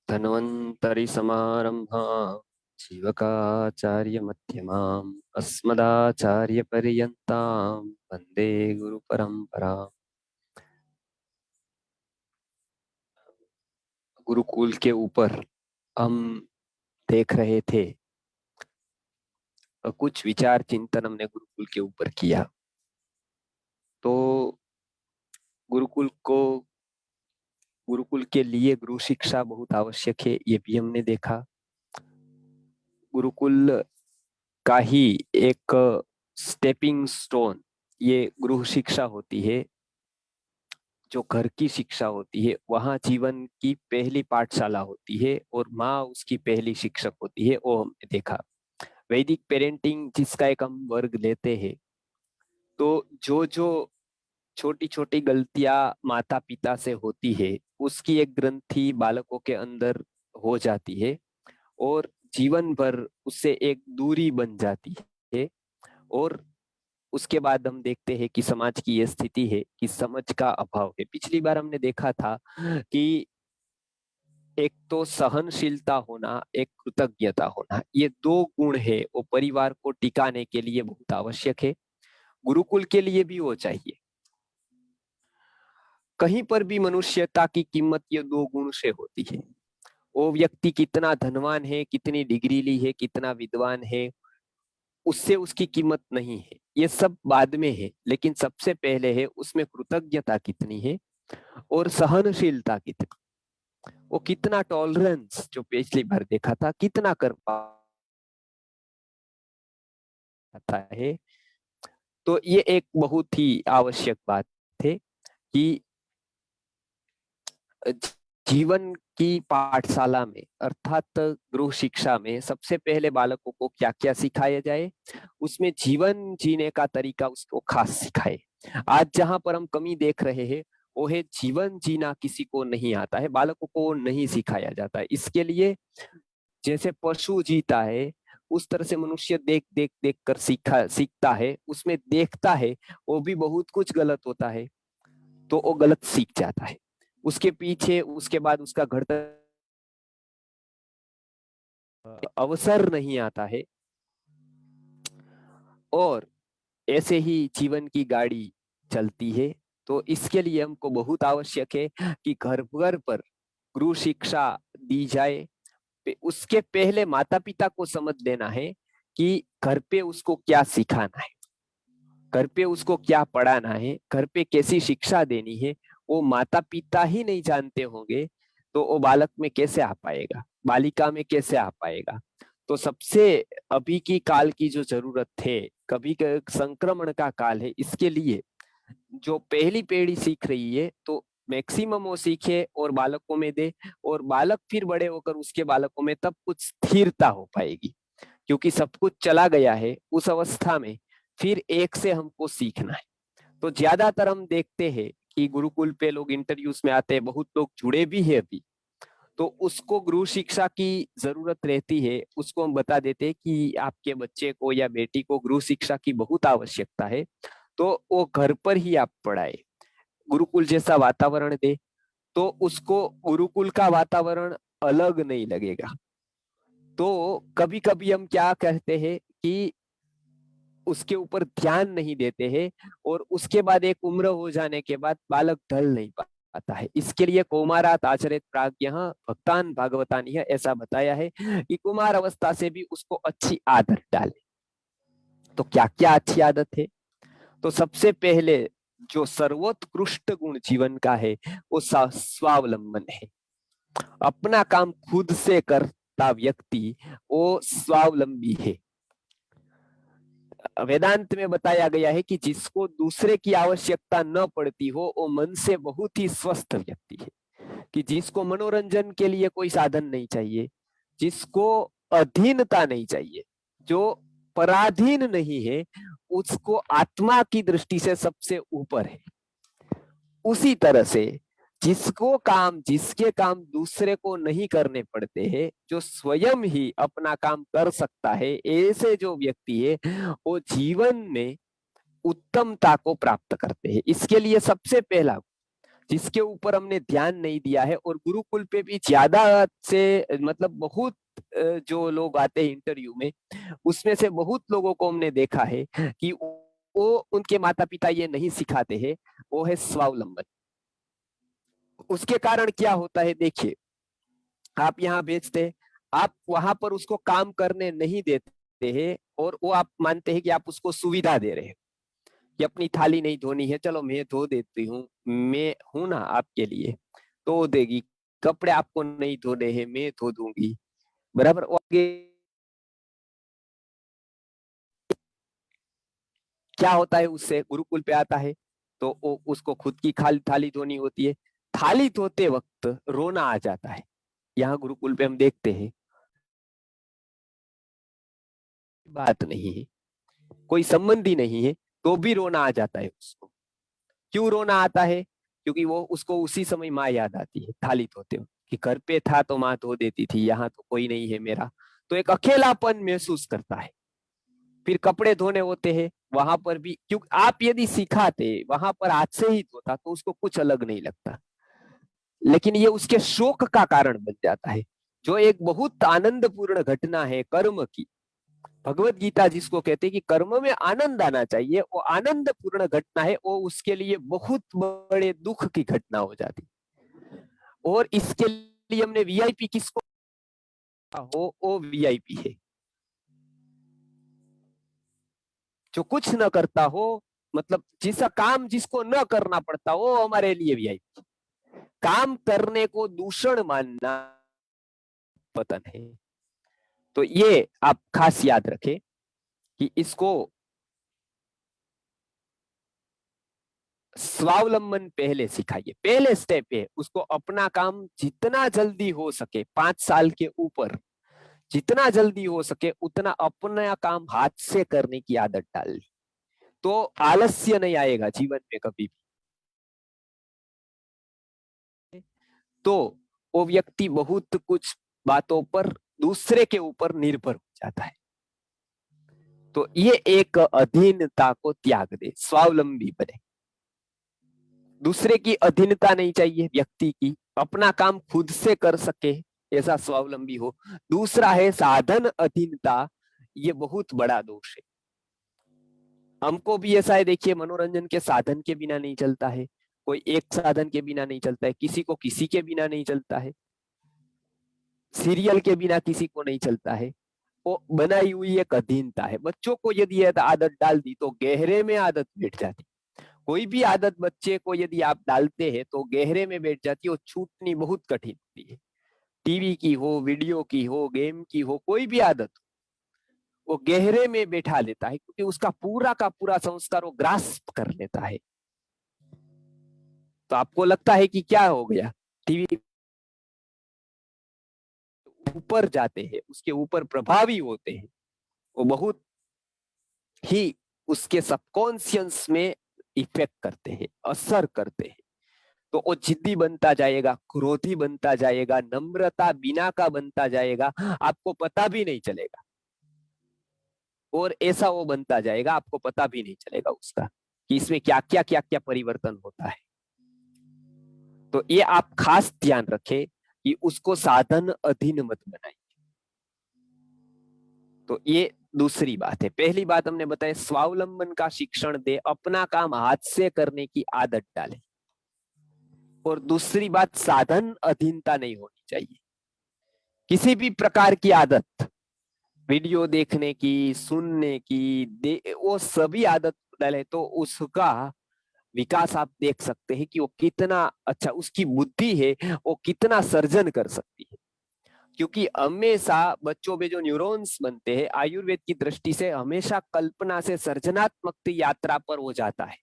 धन्वन्तरि समारंभा जीवकाचार्य मध्यमाम् अस्मदाचार्य पर्यन्तां वंदे गुरु परंपरा। गुरुकुल के ऊपर हम देख रहे थे, कुछ विचार चिंतन हमने गुरुकुल के ऊपर किया। तो गुरुकुल के लिए गुरु शिक्षा बहुत आवश्यक है, ये भी हमने देखा। गुरुकुल का ही एक स्टेपिंग स्टोन ये गृह शिक्षा होती है, जो घर की शिक्षा होती है। वहां जीवन की पहली पाठशाला होती है और माँ उसकी पहली शिक्षक होती है, वो हमने देखा। वैदिक पेरेंटिंग जिसका एक हम वर्ग लेते हैं, तो जो जो छोटी छोटी गलतियां माता पिता से होती है, उसकी एक ग्रंथि बालकों के अंदर हो जाती है और जीवन भर उससे एक दूरी बन जाती है। और उसके बाद हम देखते हैं कि समाज की ये स्थिति है कि समझ का अभाव है। पिछली बार हमने देखा था कि एक तो सहनशीलता होना, एक कृतज्ञता होना, ये दो गुण है, वो परिवार को टिकाने के लिए बहुत आवश्यक है। गुरुकुल के लिए भी वो चाहिए। कहीं पर भी मनुष्यता की कीमत ये दो गुण से होती है। वो व्यक्ति कितना धनवान है, कितनी डिग्री ली है, कितना विद्वान है, उससे उसकी कीमत नहीं है, ये सब बाद में है। लेकिन सबसे पहले है उसमें कृतज्ञता कितनी है और सहनशीलता कितनी, वो कितना टॉलरेंस, जो पिछली बार देखा था, कितना कर पाता है। तो ये एक बहुत ही आवश्यक बात है कि जीवन की पाठशाला में अर्थात गृह शिक्षा में सबसे पहले बालकों को क्या क्या सिखाया जाए, उसमें जीवन जीने का तरीका उसको खास सिखाए। आज जहां पर हम कमी देख रहे हैं वो है जीवन जीना किसी को नहीं आता है, बालकों को नहीं सिखाया जाता है। इसके लिए जैसे पशु जीता है उस तरह से मनुष्य देख देख देख कर सीखता है, उसमें देखता है वो भी बहुत कुछ गलत होता है तो वो गलत सीख जाता है। उसके पीछे उसके बाद उसका घड़तर अवसर नहीं आता है। और ऐसे ही जीवन की गाड़ी चलती है। तो इसके लिए हमको बहुत आवश्यक है कि घर घर पर गृह शिक्षा दी जाए। उसके पहले माता पिता को समझ लेना है कि घर पे उसको क्या सिखाना है, घर पे उसको क्या पढ़ाना है, घर पे कैसी शिक्षा देनी है। वो माता पिता ही नहीं जानते होंगे तो वो बालक में कैसे आ पाएगा, बालिका में कैसे आ पाएगा। तो सबसे अभी की काल की जो जरूरत है, कभी संक्रमण का काल है, इसके लिए जो पहली पीढ़ी सीख रही है तो मैक्सिमम वो सीखे और बालकों में दे, और बालक फिर बड़े होकर उसके बालकों में तब कुछ स्थिरता हो पाएगी। क्योंकि सब कुछ चला गया है, उस अवस्था में फिर एक से हमको सीखना है। तो ज्यादातर हम देखते हैं कि गुरुकुल पे लोग इंटरव्यूज में आते हैं, बहुत लोग जुड़े भी है अभी, तो उसको गृह शिक्षा की जरूरत रहती है। उसको हम बता देते हैं कि आपके बच्चे को या बेटी को गृह शिक्षा की बहुत आवश्यकता है, तो वो घर पर ही आप पढ़ाए, गुरुकुल जैसा वातावरण दे, तो उसको गुरुकुल का वातावरण अलग नहीं लगेगा। तो कभी कभी हम क्या कहते हैं कि उसके ऊपर ध्यान नहीं देते हैं, और उसके बाद एक उम्र हो जाने के बाद बालक ढल नहीं पाता है। इसके लिए कौमारात आचरित प्राज्ञ भक्तान भागवतान ऐसा बताया है कि कुमार अवस्था से भी उसको अच्छी आदत डाले। तो क्या क्या अच्छी आदत है? तो सबसे पहले जो सर्वोत्कृष्ट गुण जीवन का है वो स्वावलंबन है। अपना काम खुद से करता व्यक्ति वो स्वावलंबी है। वेदांत में बताया गया है कि जिसको दूसरे की आवश्यकता न पड़ती हो वो मन से बहुत ही स्वस्थ व्यक्ति है। कि जिसको मनोरंजन के लिए कोई साधन नहीं चाहिए, जिसको अधीनता नहीं चाहिए, जो पराधीन नहीं है, उसको आत्मा की दृष्टि से सबसे ऊपर है। उसी तरह से जिसके काम दूसरे को नहीं करने पड़ते हैं, जो स्वयं ही अपना काम कर सकता है, ऐसे जो व्यक्ति है वो जीवन में उत्तमता को प्राप्त करते हैं। इसके लिए सबसे पहला जिसके ऊपर हमने ध्यान नहीं दिया है। और गुरुकुल पे भी ज्यादा से मतलब बहुत जो लोग आते हैं इंटरव्यू में, उसमें से बहुत लोगों को हमने देखा है कि वो उनके माता पिता ये नहीं सिखाते हैं, वो है स्वावलंबन। उसके कारण क्या होता है, देखिए, आप यहाँ भेजते, आप वहां पर उसको काम करने नहीं देते हैं, और वो आप मानते हैं कि आप उसको सुविधा दे रहे हैं कि अपनी थाली नहीं धोनी है, चलो मैं धो देती हूँ, मैं हूं ना आपके लिए, तो देगी। कपड़े आपको नहीं धोने हैं, मैं धो दूंगी, बराबर। आगे क्या होता है, उससे गुरुकुल पे आता है तो उसको खुद की खाली थाली धोनी होती है। थाली धोते वक्त रोना आ जाता है, यहाँ गुरुकुल पे हम देखते हैं। बात नहीं है, कोई संबंधी नहीं है, तो भी रोना आ जाता है उसको। क्यों रोना आता है? क्योंकि वो उसको उसी समय माँ याद आती है थाली धोते वक्त, कि घर पे था तो माँ धो देती थी, यहाँ तो कोई नहीं है मेरा, तो एक अकेलापन महसूस करता है। फिर कपड़े धोने होते हैं, वहां पर भी क्योंकि आप यदि सिखाते वहां पर हाथ से ही धोता तो उसको कुछ अलग नहीं लगता, लेकिन ये उसके शोक का कारण बन जाता है। जो एक बहुत आनंदपूर्ण घटना है कर्म की, भगवत गीता जिसको कहते हैं कि कर्म में आनंद आना चाहिए, वो आनंद पूर्ण घटना है, वो उसके लिए बहुत बड़े दुख की घटना हो जाती। और इसके लिए हमने वीआईपी किसको हो, वो वीआईपी है। जो कुछ न करता हो, मतलब जिसका काम जिसको न करना पड़ता, वो हमारे लिए वीआईपी। काम करने को दूषण मानना पतन है। तो ये आप खास याद रखें कि इसको स्वावलंबन पहले सिखाइए, पहले स्टेप है उसको अपना काम जितना जल्दी हो सके, 5 साल के ऊपर जितना जल्दी हो सके उतना अपना काम हाथ से करने की आदत डालनी, तो आलस्य नहीं आएगा जीवन में कभी भी। तो वो व्यक्ति बहुत कुछ बातों पर दूसरे के ऊपर निर्भर हो जाता है। तो ये एक अधीनता को त्याग दे, स्वावलंबी बने। दूसरे की अधीनता नहीं चाहिए, व्यक्ति की, अपना काम खुद से कर सके, ऐसा स्वावलंबी हो। दूसरा है साधन अधीनता, ये बहुत बड़ा दोष है। हमको भी ऐसा है, देखिए, मनोरंजन के साधन के बिना नहीं चलता है, कोई एक साधन के बिना नहीं चलता है, किसी को किसी के बिना नहीं चलता है, सीरियल के बिना किसी को नहीं चलता है। वो बनाई हुई एक अधीनता है। बच्चों को यदि ये आदत डाल दी तो गहरे में आदत बैठ जाती। कोई भी आदत बच्चे को यदि आप डालते हैं तो गहरे में बैठ जाती है, वो छूटनी बहुत कठिन होती है। टीवी की हो, वीडियो की हो, गेम की हो, कोई भी आदत वो गहरे में बैठा लेता है, क्योंकि उसका पूरा का पूरा संस्कार वो ग्रास्प कर लेता है। तो आपको लगता है कि क्या हो गया, टीवी ऊपर जाते हैं, उसके ऊपर प्रभावी होते हैं, वो बहुत ही उसके सबकॉन्शियस में इफेक्ट करते हैं, असर करते हैं। तो वो जिद्दी बनता जाएगा, क्रोधी बनता जाएगा, नम्रता बिना का बनता जाएगा, आपको पता भी नहीं चलेगा। और ऐसा वो बनता जाएगा, आपको पता भी नहीं चलेगा उसका कि इसमें क्या क्या परिवर्तन होता है। तो ये आप खास ध्यान रखें कि उसको साधन अधीन मत बनाइए। तो ये दूसरी बात है। पहली बात हमने बताया स्वावलंबन का शिक्षण दे, अपना काम हाथ से करने की आदत डाले। और दूसरी बात, साधन अधीनता नहीं होनी चाहिए। किसी भी प्रकार की आदत, वीडियो देखने की, सुनने की, वो सभी आदत डाले तो उसका विकास आप देख सकते हैं कि वो कितना अच्छा, उसकी बुद्धि है वो कितना सर्जन कर सकती है। क्योंकि हमेशा बच्चों में जो न्यूरॉन्स बनते हैं, आयुर्वेद की दृष्टि से हमेशा कल्पना से सर्जनात्मक यात्रा पर हो जाता है।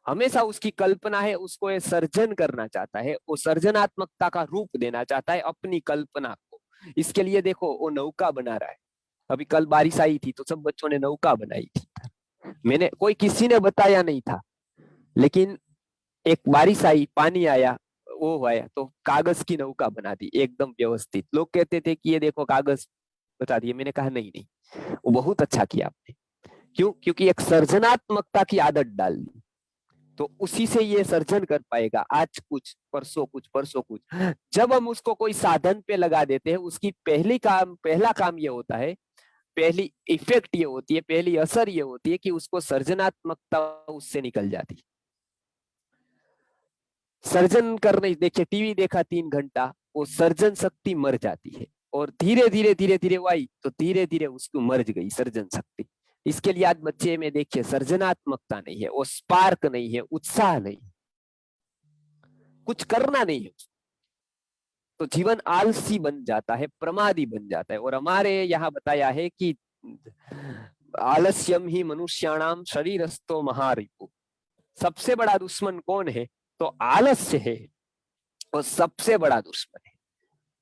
हमेशा उसकी कल्पना है, उसको ये सर्जन करना चाहता है, वो सर्जनात्मकता का रूप देना चाहता है अपनी कल्पना को। इसके लिए देखो वो नौका बना रहा है। अभी कल बारिश आई थी तो सब बच्चों ने नौका बनाई थी। मैंने, कोई किसी ने बताया नहीं था, लेकिन एक बारिश आई, पानी आया, वो आया तो कागज की नौका बना दी एकदम व्यवस्थित। लोग कहते थे कि ये देखो कागज बता दिए, मैंने कहा नहीं नहीं, वो बहुत अच्छा किया आपने। क्यों? क्योंकि एक सर्जनात्मकता की आदत डाल दी। तो उसी से ये सर्जन कर पाएगा, आज कुछ परसों कुछ परसों कुछ। जब हम उसको कोई साधन पे लगा देते हैं, उसकी पहला काम ये होता है, पहली इफेक्ट ये होती है, पहली असर ये होती है कि उसको सर्जनात्मकता उससे निकल जाती। सर्जन करने, देखिए टीवी देखा 3 घंटा, वो सर्जन शक्ति मर जाती है। और धीरे धीरे धीरे धीरे वो आई तो धीरे धीरे उसको मर गई सर्जन शक्ति। इसके लिए आज बच्चे में देखिए सर्जनात्मकता नहीं है, वो स्पार्क नहीं है, उत्साह नहीं, कुछ करना नहीं है, तो जीवन आलसी बन जाता है, प्रमादी बन जाता है। और हमारे यहाँ बताया है कि आलस्यम ही मनुष्याणाम शरीरस्थो महारिपु। सबसे बड़ा दुश्मन कौन है? तो आलस्य है, वो सबसे बड़ा दुश्मन है।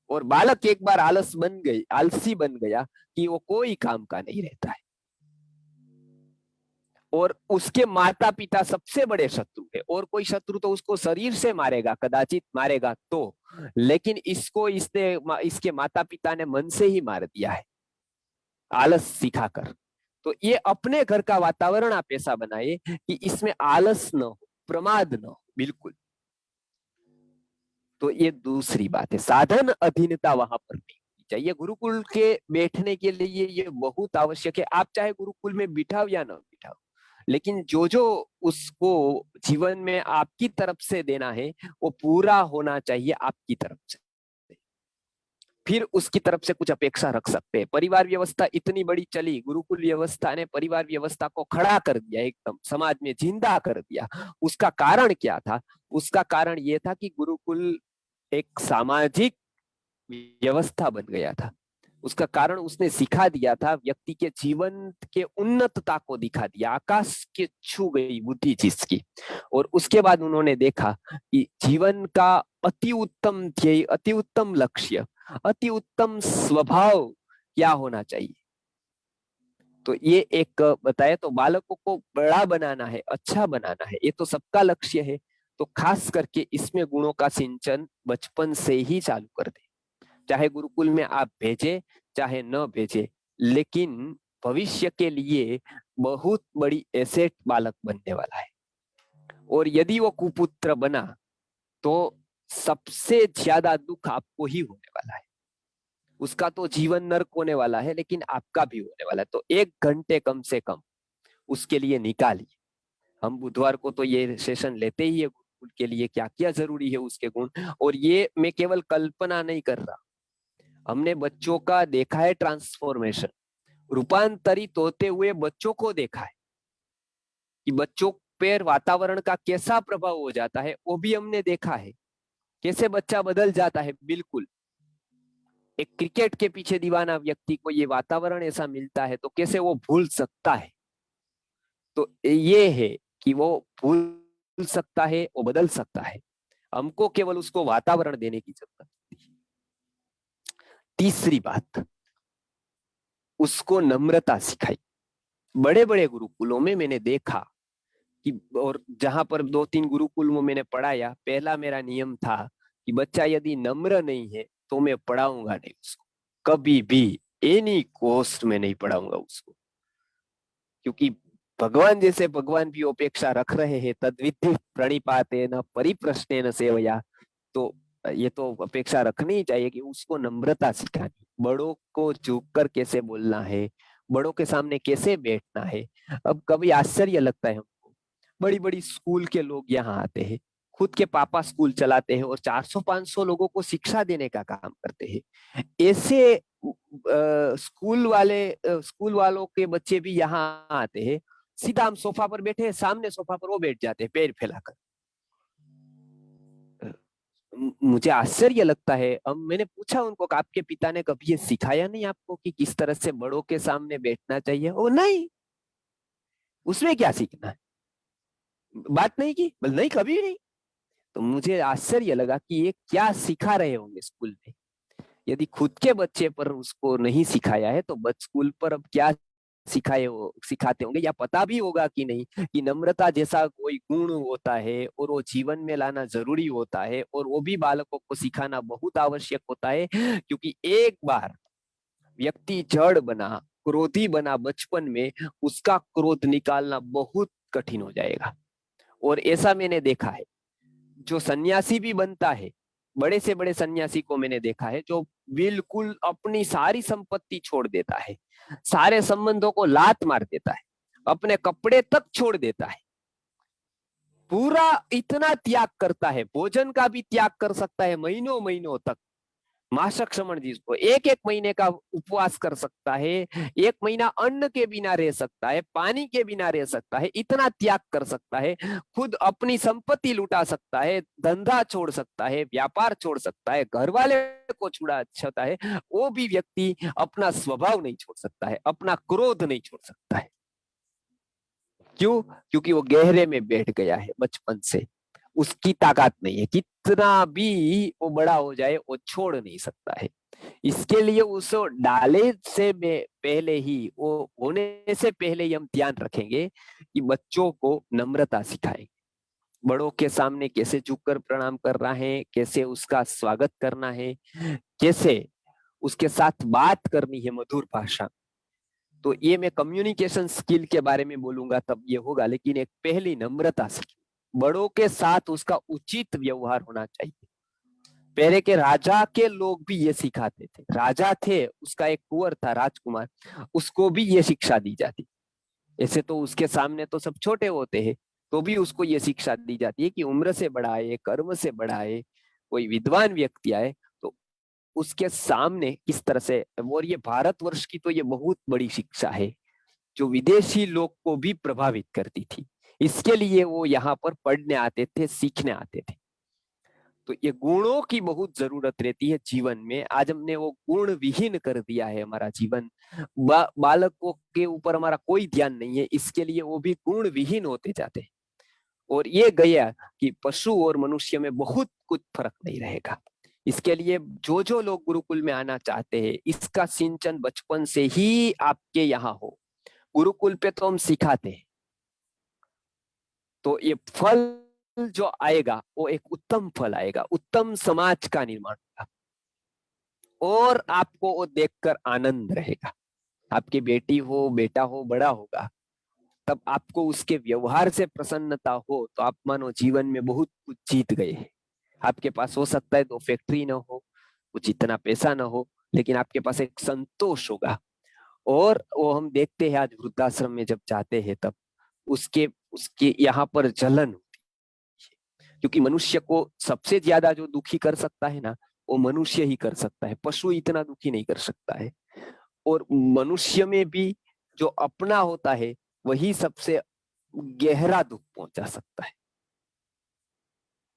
और बालक एक बार आलसी बन गया कि वो कोई काम का नहीं रहता है। और उसके माता पिता सबसे बड़े शत्रु है, और कोई शत्रु तो उसको शरीर से मारेगा, कदाचित मारेगा तो, लेकिन इसके माता पिता ने मन से ही मार दिया है, आलस सिखाकर। तो ये अपने घर का वातावरण आप ऐसा बनाए कि इसमें आलस न हो, प्रमाद न हो, बिल्कुल। तो ये दूसरी बात है, साधन अधीनता वहां पर नहीं चाहिए। गुरुकुल के बैठने के लिए ये बहुत आवश्यक है। आप चाहे गुरुकुल में बिठाओ या ना बिठाओ, लेकिन जो जो उसको जीवन में आपकी तरफ से देना है वो पूरा होना चाहिए आपकी तरफ से। फिर उसकी तरफ से कुछ अपेक्षा रख सकते हैं। परिवार व्यवस्था इतनी बड़ी चली, गुरुकुल व्यवस्था ने परिवार व्यवस्था को खड़ा कर दिया, एकदम समाज में जिंदा कर दिया। उसका कारण क्या था? उसका कारण यह था कि गुरुकुल एक सामाजिक व्यवस्था बन गया था। उसका कारण उसने सिखा दिया था, व्यक्ति के जीवन के उन्नतता को दिखा दिया, आकाश के छू गई बुद्धि जिसकी। और उसके बाद उन्होंने देखा कि जीवन का अति उत्तम ध्येय, अति उत्तम लक्ष्य, अति उत्तम स्वभाव क्या होना चाहिए। तो ये एक बताया, तो बालकों को बड़ा बनाना है, अच्छा बनाना है, ये तो सबका लक्ष्य है। तो खास करके इसमें गुणों का सिंचन बचपन से ही चालू कर दे। चाहे गुरुकुल में आप भेजे चाहे न भेजे, लेकिन भविष्य के लिए बहुत बड़ी एसेट बालक बनने वाला है। और यदि वो कुपुत्र बना तो सबसे ज्यादा दुख आपको ही होने वाला है। उसका तो जीवन नर्क होने वाला है, लेकिन आपका भी होने वाला है। तो 1 घंटे कम से कम उसके लिए निकालिए। हम बुधवार को तो ये सेशन लेते ही है, गुरुकुल के लिए क्या क्या जरूरी है उसके गुण। और ये मैं केवल कल्पना नहीं कर रहा, हमने बच्चों का देखा है ट्रांसफॉर्मेशन, रूपांतरित होते हुए बच्चों को देखा है कि बच्चों पर वातावरण का कैसा प्रभाव हो जाता है, वो भी हमने देखा है, कैसे बच्चा बदल जाता है। बिल्कुल, एक क्रिकेट के पीछे दीवाना व्यक्ति को ये वातावरण ऐसा मिलता है तो कैसे वो भूल सकता है। तो ये है कि वो भूल सकता है, वो बदल सकता है, हमको केवल उसको वातावरण देने की जरूरत है। तीसरी बात, उसको नम्रता सिखाई। बड़े बड़े गुरुकुलों में मैंने देखा कि, और जहां पर 2-3 गुरुकुल में मैंने पढ़ाया, पहला मेरा नियम था कि बच्चा यदि नम्र नहीं है तो मैं पढ़ाऊंगा नहीं उसको, कभी भी, एनी कॉस्ट में नहीं पढ़ाऊंगा उसको। क्योंकि भगवान जैसे भगवान भी अपेक्षा रख रहे हैं, तद्विधि प्रणिपातेन परिप्रश्नेन सेवया। तो ये तो अपेक्षा रखनी ही चाहिए कि उसको नम्रता सिखानी, बड़ों को झुककर कैसे बोलना है, बड़ों के सामने कैसे बैठना है। अब कभी आश्चर्य लगता है हमको, बड़ी बड़ी स्कूल के लोग यहाँ आते हैं, खुद के पापा स्कूल चलाते हैं और 400-500 लोगों को शिक्षा देने का काम करते हैं। ऐसे स्कूल वालों के बच्चे भी यहाँ आते हैं, सीधा हम सोफा पर बैठे हैं, सामने सोफा पर वो बैठ जाते हैं पैर फैलाकर। मुझे आश्चर्य लगता है। अब मैंने पूछा उनको कि आपके पिता ने कभी ये सिखाया नहीं आपको कि किस तरह से बड़ों के सामने बैठना चाहिए? ओ नहीं, उसमें क्या सीखना है, बात नहीं की, बोल नहीं कभी नहीं। तो मुझे आश्चर्य लगा कि ये क्या सिखा रहे होंगे स्कूल में। यदि खुद के बच्चे पर उसको नहीं सिखाया है तो स्कूल पर अब क्या सिखाते होंगे, या पता भी होगा कि नहीं कि नम्रता जैसा कोई गुण होता है और वो जीवन में लाना जरूरी होता है, और वो भी बालकों को सिखाना बहुत आवश्यक होता है। क्योंकि एक बार व्यक्ति जड़ बना, क्रोधी बना बचपन में, उसका क्रोध निकालना बहुत कठिन हो जाएगा। और ऐसा मैंने देखा है, जो सन्यासी भी बनता है, बड़े से बड़े सन्यासी को मैंने देखा है जो बिल्कुल अपनी सारी संपत्ति छोड़ देता है, सारे संबंधों को लात मार देता है, अपने कपड़े तक छोड़ देता है, पूरा इतना त्याग करता है, भोजन का भी त्याग कर सकता है महीनों महीनों तक। माशक श्रमण जिसको एक एक महीने का उपवास कर सकता है, एक महीना अन्न के बिना रह सकता है, पानी के बिना रह सकता है, इतना त्याग कर सकता है, खुद अपनी संपत्ति लुटा सकता है, धंधा छोड़ सकता है, व्यापार छोड़ सकता है, घर वाले को छुड़ा सकता है, वो भी व्यक्ति अपना स्वभाव नहीं छोड़ सकता है, अपना क्रोध नहीं छोड़ सकता है। क्यों? क्योंकि वो गहरे में बैठ गया है बचपन से, उसकी ताकत नहीं है, कितना भी वो बड़ा हो जाए वो छोड़ नहीं सकता है। इसके लिए उस डाले से पहले ही, वो होने से पहले ही हम ध्यान रखेंगे कि बच्चों को नम्रता सिखाएंगे, बड़ों के सामने कैसे झुककर प्रणाम करना है, कैसे उसका स्वागत करना है, कैसे उसके साथ बात करनी है मधुर भाषा। तो ये मैं कम्युनिकेशन स्किल के बारे में बोलूंगा तब ये होगा, लेकिन एक पहली नम्रता से, बड़ों के साथ उसका उचित व्यवहार होना चाहिए। पहले के राजा के लोग भी ये सिखाते थे, राजा थे, उसका एक कुंवर था राजकुमार, उसको भी ये शिक्षा दी जाती। ऐसे तो उसके सामने तो सब छोटे होते हैं, तो भी उसको ये शिक्षा दी जाती है कि उम्र से बड़ा है, कर्म से बड़ा है, कोई विद्वान व्यक्ति आए तो उसके सामने किस तरह से। और ये भारतवर्ष की तो ये बहुत बड़ी शिक्षा है जो विदेशी लोग को भी प्रभावित करती थी, इसके लिए वो यहाँ पर पढ़ने आते थे, सीखने आते थे। तो ये गुणों की बहुत जरूरत रहती है जीवन में। आज हमने वो गुण विहीन कर दिया है हमारा जीवन, बालकों के ऊपर हमारा कोई ध्यान नहीं है, इसके लिए वो भी गुण विहीन होते जाते हैं। और ये गया कि पशु और मनुष्य में बहुत कुछ फर्क नहीं रहेगा। इसके लिए जो जो लोग गुरुकुल में आना चाहते हैं, इसका सिंचन बचपन से ही आपके यहाँ हो। गुरुकुल पे तो हम सिखाते हैं, तो ये फल जो आएगा वो एक उत्तम फल आएगा, उत्तम समाज का निर्माण होगा, और आपको वो देखकर आनंद रहेगा। आपकी बेटी हो, बेटा हो, बड़ा होगा, तब आपको उसके व्यवहार से प्रसन्नता हो तो आप मानो जीवन में बहुत कुछ जीत गए हैं। आपके पास हो सकता है तो फैक्ट्री ना हो, कुछ इतना पैसा ना हो, लेकिन आपके पास एक संतोष होगा। और वो हम देखते हैं आज वृद्धाश्रम में जब जाते हैं तब उसके उसके यहाँ पर जलन, क्योंकि मनुष्य को सबसे ज्यादा जो दुखी कर सकता है ना, वो मनुष्य ही कर सकता है, पशु इतना दुखी नहीं कर सकता है। और मनुष्य में भी जो अपना होता है वही सबसे गहरा दुख पहुंचा सकता है।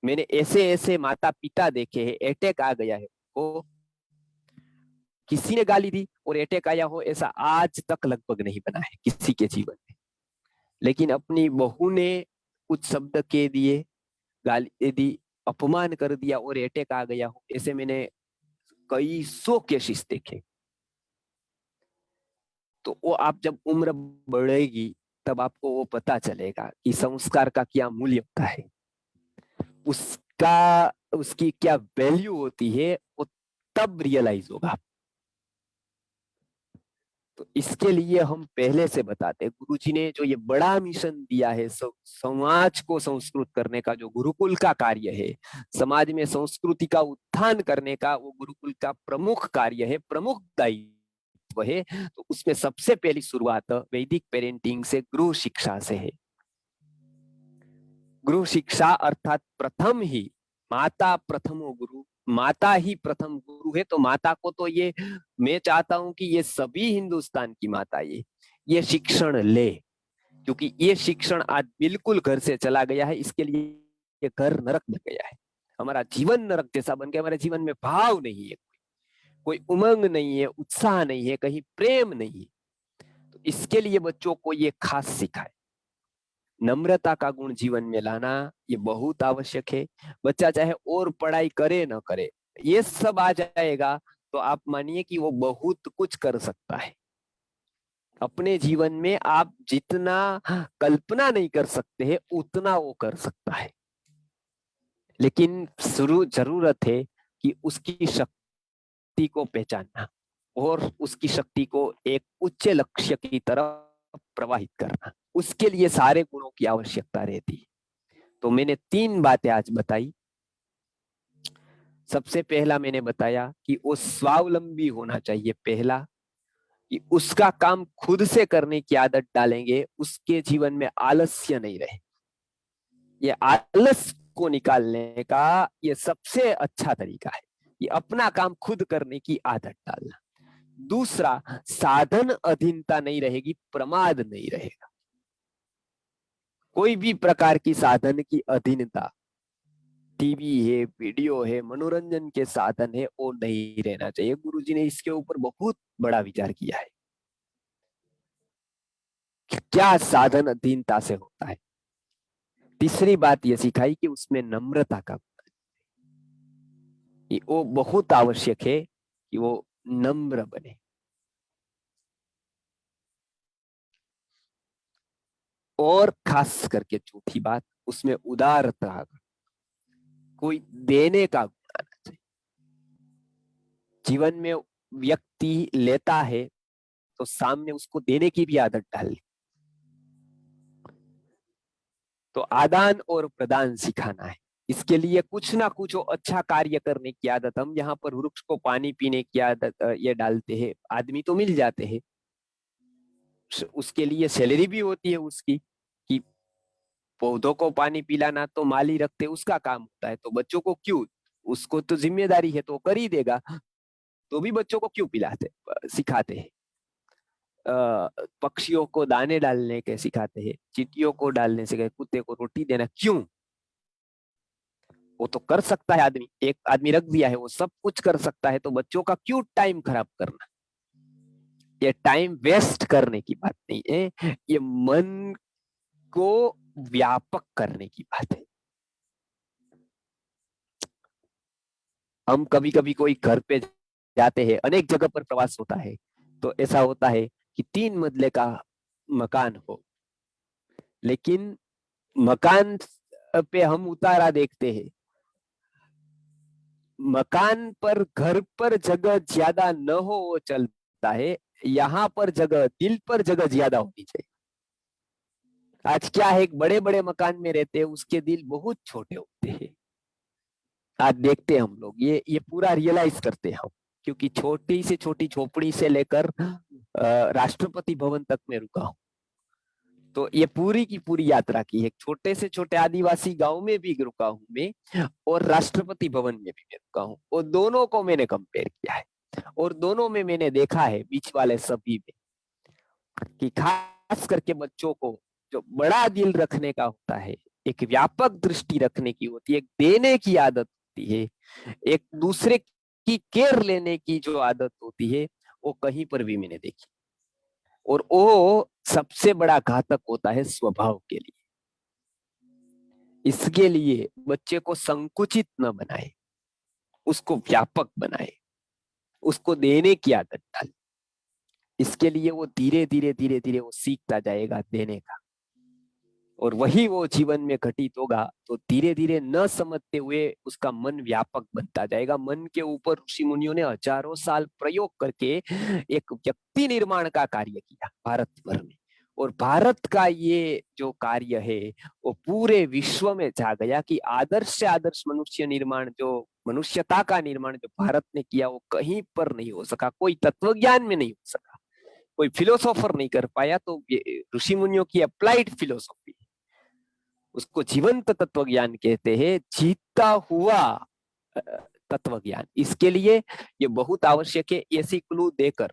मैंने ऐसे ऐसे माता पिता देखे हैं, अटैक आ गया है, वो किसी ने गाली दी और अटैक आया हो, ऐसा आज तक लगभग नहीं बना है किसी के जीवन में। लेकिन अपनी बहू ने कुछ शब्द कह दिए, गाली दी, अपमान कर दिया और अटैक आ गया हो, ऐसे मैंने कई सौ केसेस देखे। तो वो आप जब उम्र बढ़ेगी तब आपको वो पता चलेगा कि संस्कार का क्या मूल्य होता है, उसका उसकी क्या वैल्यू होती है, वो तब रियलाइज होगा। तो इसके लिए हम पहले से बताते हैं, गुरुजी ने जो ये बड़ा मिशन दिया है समाज को संस्कृत करने का, जो गुरुकुल का कार्य है, समाज में संस्कृति का उत्थान करने का, वो गुरुकुल का प्रमुख कार्य है, प्रमुख दायित्व है। तो उसमें सबसे पहली शुरुआत वैदिक पेरेंटिंग से, गृह शिक्षा से है। गृह शिक्षा अर्थात प्रथम ही माता प्रथमो गुरु, माता ही प्रथम गुरु है। तो माता को तो ये मैं चाहता हूं कि ये सभी हिंदुस्तान की माता ये शिक्षण ले, क्योंकि ये शिक्षण आज बिल्कुल घर से चला गया है। इसके लिए ये घर नरक बन गया है, हमारा जीवन नरक जैसा बन गया। हमारे जीवन में भाव नहीं है, कोई उमंग नहीं है, उत्साह नहीं है, कहीं प्रेम नहीं है। तो इसके लिए बच्चों को ये खास सिखाए, नम्रता का गुण जीवन में लाना ये बहुत आवश्यक है। बच्चा चाहे और पढ़ाई करे न करे, ये सब आ जाएगा तो आप मानिए कि वो बहुत कुछ कर सकता है। अपने जीवन में आप जितना कल्पना नहीं कर सकते हैं उतना वो कर सकता है। लेकिन शुरू जरूरत है कि उसकी शक्ति को पहचानना और उसकी शक्ति को एक उच्च लक्ष्य की तरफ प्रवाहित करना, उसके लिए सारे गुणों की आवश्यकता रहती है। तो मैंने 3 बातें आज बताई। सबसे पहला मैंने बताया कि वो स्वावलंबी होना चाहिए। पहला कि उसका काम खुद से करने की आदत डालेंगे, उसके जीवन में आलस्य नहीं रहे। ये आलस को निकालने का ये सबसे अच्छा तरीका है, ये अपना काम खुद करने की आदत डालना। दूसरा, साधन अधीनता नहीं रहेगी, प्रमाद नहीं रहेगा। कोई भी प्रकार की साधन की अधीनता, टीवी है, वीडियो है, मनोरंजन के साधन है, वो नहीं रहना चाहिए। गुरुजी ने इसके ऊपर बहुत बड़ा विचार किया है कि क्या साधन अधीनता से होता है। तीसरी बात यह सिखाई कि उसमें नम्रता का, कि वो बहुत आवश्यक है कि वो नम्र बने। और खास करके चौथी बात, उसमें उदारता, कोई देने का गुण आना चाहिए। जीवन में व्यक्ति लेता है तो सामने उसको देने की भी आदत डालनी। तो आदान और प्रदान सिखाना है। इसके लिए कुछ ना कुछ अच्छा कार्य करने की आदत। हम यहाँ पर वृक्ष को पानी पीने की आदत ये डालते हैं, आदमी तो मिल जाते हैं, उसके लिए सैलरी भी होती है उसकी, कि पौधों को पानी पिलाना तो माली रखते, उसका काम होता है। तो बच्चों को क्यों, उसको तो जिम्मेदारी है तो कर ही देगा, तो भी बच्चों को क्यों पिलाते, सिखाते हैं। पक्षियों को दाने डालने के सिखाते हैं, चींटियों को डालने से, कुत्ते को रोटी देना क्यों। वो तो कर सकता है आदमी, एक आदमी रख दिया है वो सब कुछ कर सकता है, तो बच्चों का क्यों टाइम खराब करना। ये टाइम वेस्ट करने की बात नहीं है, ये मन को व्यापक करने की बात है। हम कभी कभी कोई घर पे जाते हैं, अनेक जगह पर प्रवास होता है, तो ऐसा होता है कि 3 मंजिले का मकान हो, लेकिन मकान पे हम उतारा देखते हैं, मकान पर घर पर जगह ज्यादा न हो वो चलता है, यहाँ पर जगह, दिल पर जगह ज्यादा होनी चाहिए। आज क्या है, एक बड़े बड़े मकान में रहते हैं, उसके दिल बहुत छोटे होते हैं। आज देखते हैं हम लोग, ये पूरा रियलाइज करते हैं हम, क्योंकि छोटी से छोटी झोपड़ी से लेकर राष्ट्रपति भवन तक में रुका हूं। तो ये पूरी की पूरी यात्रा की है, छोटे से छोटे आदिवासी गांव में भी रुका हूं मैं, और राष्ट्रपति भवन में भी मैं रुका हूं, और दोनों को मैंने कंपेयर किया है, और दोनों में मैंने देखा है, बीच वाले सभी में, कि खास करके बच्चों को जो बड़ा दिल रखने का होता है, एक व्यापक दृष्टि रखने की होती है, एक देने की आदत होती है, एक दूसरे की केयर लेने की जो आदत होती है, वो कहीं पर भी मैंने देखी। और वो सबसे बड़ा घातक होता है स्वभाव के लिए। इसके लिए बच्चे को संकुचित न बनाए, उसको व्यापक बनाए, उसको देने की आदत डाले। इसके लिए वो धीरे धीरे धीरे धीरे वो सीखता जाएगा देने का, और वही वो जीवन में घटित होगा। तो धीरे धीरे न समझते हुए उसका मन व्यापक बनता जाएगा। मन के ऊपर ऋषि मुनियों ने हजारों साल प्रयोग करके एक व्यक्ति निर्माण का कार्य किया भारत भर में, और भारत का ये जो कार्य है वो पूरे विश्व में जा गया, कि आदर्श से आदर्श मनुष्य निर्माण, जो मनुष्यता का निर्माण जो भारत ने किया, वो कहीं पर नहीं हो सका, कोई तत्वज्ञान में नहीं हो सका, कोई फिलोसोफर नहीं कर पाया। तो ऋषि मुनियों की अप्लाइड फिलोसॉफी, उसको जीवंत तत्व ज्ञान कहते हैं, जीता हुआ तत्व ज्ञान। इसके लिए ये बहुत आवश्यक है। ऐसी क्लू देकर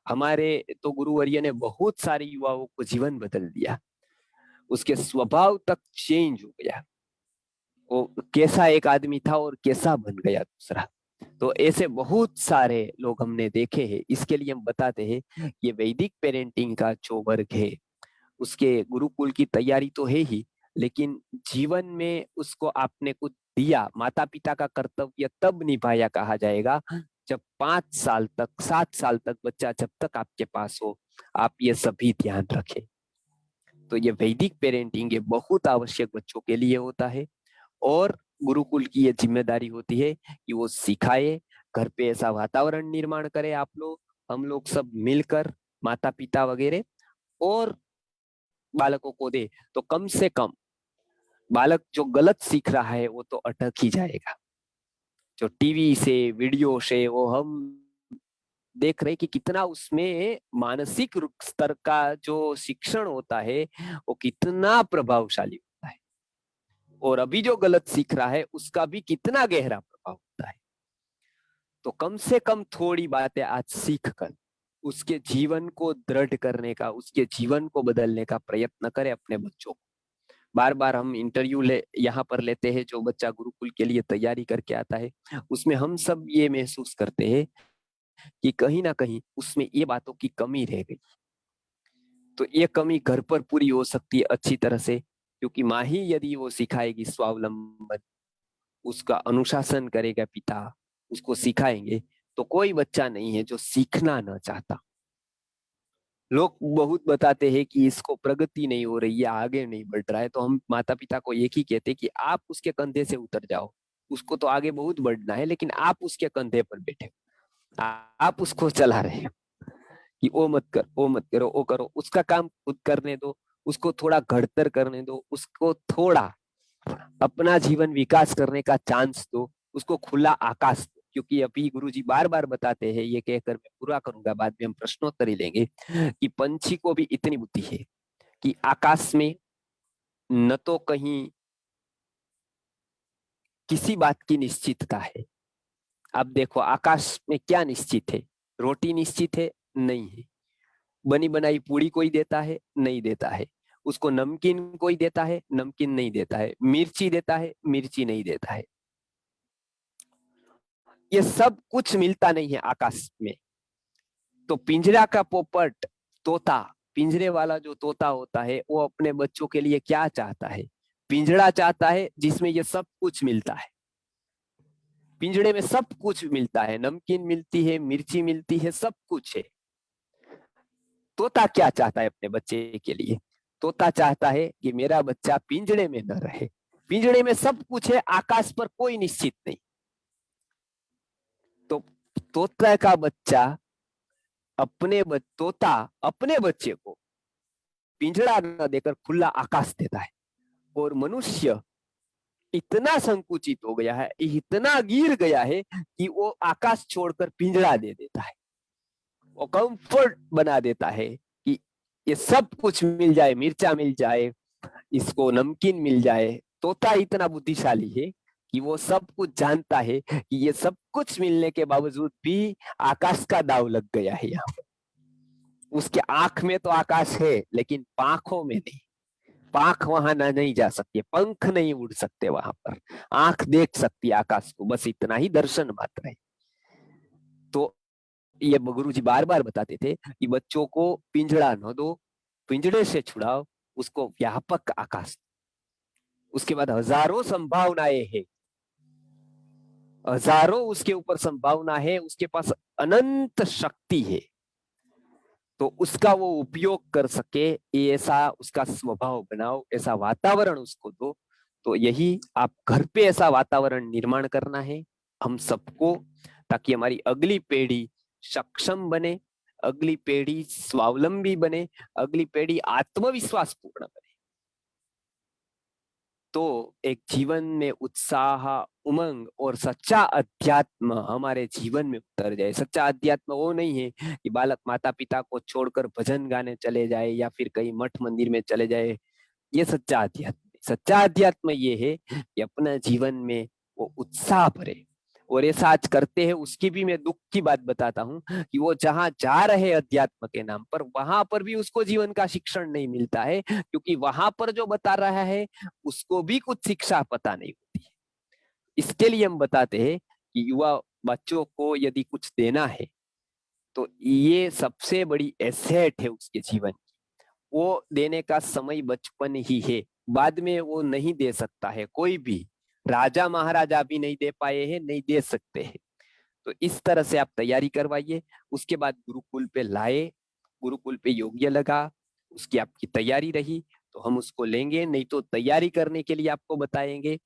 हमारे तो गुरुवर्य ने बहुत सारे युवाओं को जीवन बदल दिया, उसके स्वभाव तक चेंज हो गया, वो कैसा एक आदमी था और कैसा बन गया दूसरा। तो ऐसे बहुत सारे लोग हमने देखे हैं। इसके लिए हम बताते हैं, ये वैदिक पेरेंटिंग का जो वर्ग है, उसके गुरुकुल की तैयारी तो है ही, लेकिन जीवन में उसको आपने कुछ दिया। माता पिता का कर्तव्य तब निभाया कहा जाएगा जब 5 साल तक, 7 साल तक बच्चा जब तक आपके पास हो, आप ये सभी ध्यान रखें। तो ये वैदिक पेरेंटिंग ये बहुत आवश्यक बच्चों के लिए होता है, और गुरुकुल की ये जिम्मेदारी होती है कि वो सिखाए, घर पे ऐसा वातावरण निर्माण करे, आप लोग, हम लोग सब मिलकर, माता पिता वगैरह, और बालकों को दे। तो कम से कम बालक जो गलत सीख रहा है वो तो अटक ही जाएगा। जो टीवी से, वीडियो से वो हम देख रहे हैं कि कितना उसमें मानसिक स्तर का जो शिक्षण होता है वो कितना प्रभावशाली होता है, और अभी जो गलत सीख रहा है उसका भी कितना गहरा प्रभाव होता है। तो कम से कम थोड़ी बातें आज सीख कर उसके जीवन को दृढ़ करने का, उसके जीवन को बदलने का प्रयत्न करें अपने बच्चों को। बार बार हम इंटरव्यू यहाँ पर लेते हैं, जो बच्चा गुरुकुल के लिए तैयारी करके आता है उसमें हम सब ये महसूस करते हैं कि कहीं ना कहीं उसमें ये बातों की कमी रह गई। तो ये कमी घर पर पूरी हो सकती है अच्छी तरह से, क्योंकि माँ ही यदि वो सिखाएगी स्वावलंबन, उसका अनुशासन करेगा पिता, उसको सिखाएंगे, तो कोई बच्चा नहीं है जो सीखना न चाहता। लोग बहुत बताते हैं कि इसको प्रगति नहीं हो रही है, आगे नहीं बढ़ रहा है, तो हम माता पिता को एक ही कहते हैं कि आप उसके कंधे से उतर जाओ। उसको तो आगे बहुत बढ़ना है, लेकिन आप उसके कंधे पर बैठे, आप उसको चला रहे हो कि ओ मत कर, ओ मत करो, ओ करो। उसका काम खुद करने दो, उसको थोड़ा घड़तर करने दो, उसको थोड़ा अपना जीवन विकास करने का चांस दो, उसको खुला आकाश दो। क्योंकि अभी गुरुजी बार बार बताते हैं, ये कहकर मैं पूरा करूंगा, बाद में हम प्रश्नोत्तरी लेंगे, कि पंछी को भी इतनी बुद्धि है कि आकाश में न तो कहीं किसी बात की निश्चितता है। अब देखो आकाश में क्या निश्चित है? रोटी निश्चित है? नहीं है। बनी बनाई पूड़ी कोई देता है? नहीं देता है। उसको नमकीन कोई देता है? नमकीन नहीं देता है। मिर्ची देता है? मिर्ची नहीं देता है। ये सब कुछ मिलता नहीं है आकाश में। तो पिंजरा का पोपट, तोता, पिंजरे वाला जो तोता होता है वो अपने बच्चों के लिए क्या चाहता है? पिंजरा चाहता है जिसमें ये सब कुछ मिलता है। पिंजड़े में सब कुछ मिलता है, नमकीन मिलती है, मिर्ची मिलती है, सब कुछ है। तोता क्या चाहता है अपने बच्चे के लिए? तोता चाहता है कि मेरा बच्चा पिंजड़े में न रहे। पिंजड़े में सब कुछ है, आकाश पर कोई निश्चित नहीं। तो तोता का बच्चा तोता अपने बच्चे को पिंजड़ा न देकर खुला आकाश देता है, और मनुष्य इतना संकुचित हो गया है, इतना गिर गया है कि वो आकाश छोड़कर पिंजड़ा दे देता है। वो कंफर्ट बना देता है कि ये सब कुछ मिल जाए, मिर्चा मिल जाए, इसको नमकीन मिल जाए। तोता इतना बुद्धिशाली है कि वो सब कुछ जानता है कि ये सब कुछ मिलने के बावजूद भी आकाश का दाव लग गया है यहाँ पर। उसके आंख में तो आकाश है, लेकिन पांखों में नहीं। पांख वहां ना नहीं जा सकती, पंख नहीं उड़ सकते वहां पर। आंख देख सकती है आकाश को, बस इतना ही दर्शन मात्र है। तो ये गुरु जी बार बार बताते थे कि बच्चों को पिंजड़ा न दो, पिंजड़े से छुड़ाओ, उसको व्यापक आकाश। उसके बाद हजारों संभावनाएं हैं, हजारों उसके ऊपर संभावना है, उसके पास अनंत शक्ति है। तो उसका वो उपयोग कर सके, ऐसा उसका स्वभाव बनाओ, ऐसा वातावरण उसको दो। तो यही आप घर पे ऐसा वातावरण निर्माण करना है हम सबको, ताकि हमारी अगली पीढ़ी सक्षम बने, अगली पीढ़ी स्वावलंबी बने, अगली पीढ़ी आत्मविश्वास पूर्ण बने। तो एक जीवन में उत्साह, उमंग और सच्चा अध्यात्म हमारे जीवन में उतर जाए। सच्चा अध्यात्म वो नहीं है कि बालक माता पिता को छोड़कर भजन गाने चले जाए या फिर कहीं मठ मंदिर में चले जाए। ये सच्चा अध्यात्म। सच्चा अध्यात्म ये है कि अपना जीवन में वो उत्साह भरे। और ऐसा आज करते हैं, उसकी भी मैं दुख की बात बताता हूँ कि वो जहां जा रहे अध्यात्म के नाम पर, वहां पर भी उसको जीवन का शिक्षण नहीं मिलता है, क्योंकि वहां पर जो बता रहा है उसको भी कुछ शिक्षा पता नहीं होती है। इसके लिए हम बताते हैं कि युवा बच्चों को यदि कुछ देना है तो ये सबसे बड़ी एसेट है उसके जीवन की। वो देने का समय बचपन ही है, बाद में वो नहीं दे सकता है। कोई भी राजा महाराजा भी नहीं दे पाए हैं, नहीं दे सकते हैं। तो इस तरह से आप तैयारी करवाइए। उसके बाद गुरुकुल पे लाए, गुरुकुल पे योग्य लगा, उसकी आपकी तैयारी रही तो हम उसको लेंगे, नहीं तो तैयारी करने के लिए आपको बताएंगे।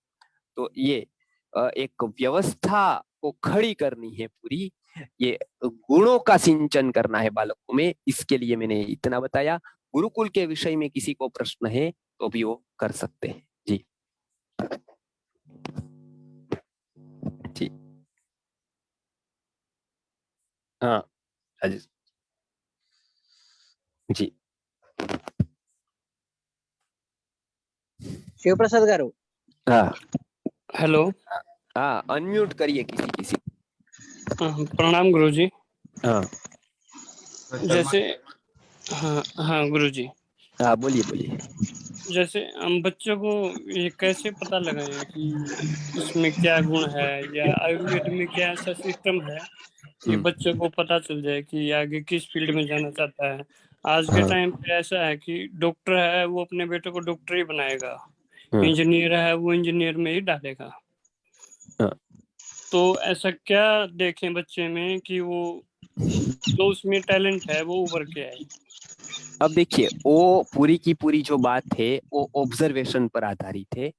तो ये एक व्यवस्था को खड़ी करनी है पूरी, ये गुणों का सिंचन करना है बालकों में। इसके लिए मैंने इतना बताया। गुरुकुल के विषय में किसी को प्रश्न है तो भी वो कर सकते हैं जी। हाँ राजेश जी। शिव प्रसाद गारू। हाँ हेलो। हाँ, अनम्यूट करिए किसी किसी। प्रणाम गुरुजी। हाँ जैसे हाँ हाँ गुरुजी, हाँ, बोलिए बोलिए। जैसे हम बच्चों को ये कैसे पता लगाएं कि इसमें क्या गुण है, या आयुर्वेद में क्या ऐसा सिस्टम है कि बच्चों को पता चल जाए कि आगे किस फील्ड में जाना चाहता है। आज के हाँ टाइम पे ऐसा है कि डॉक्टर है वो अपने बेटे को डॉक्टर ही बनाएगा, हाँ इंजीनियर है वो इंजीनियर में ही डालेगा। हाँ। तो ऐसा क्या देखें बच्चे में कि वो जो उसमें टैलेंट है वो उभर के आए। अब देखिए, वो पूरी की पूरी जो बात है वो ऑब्जर्वेशन पर आधारित है।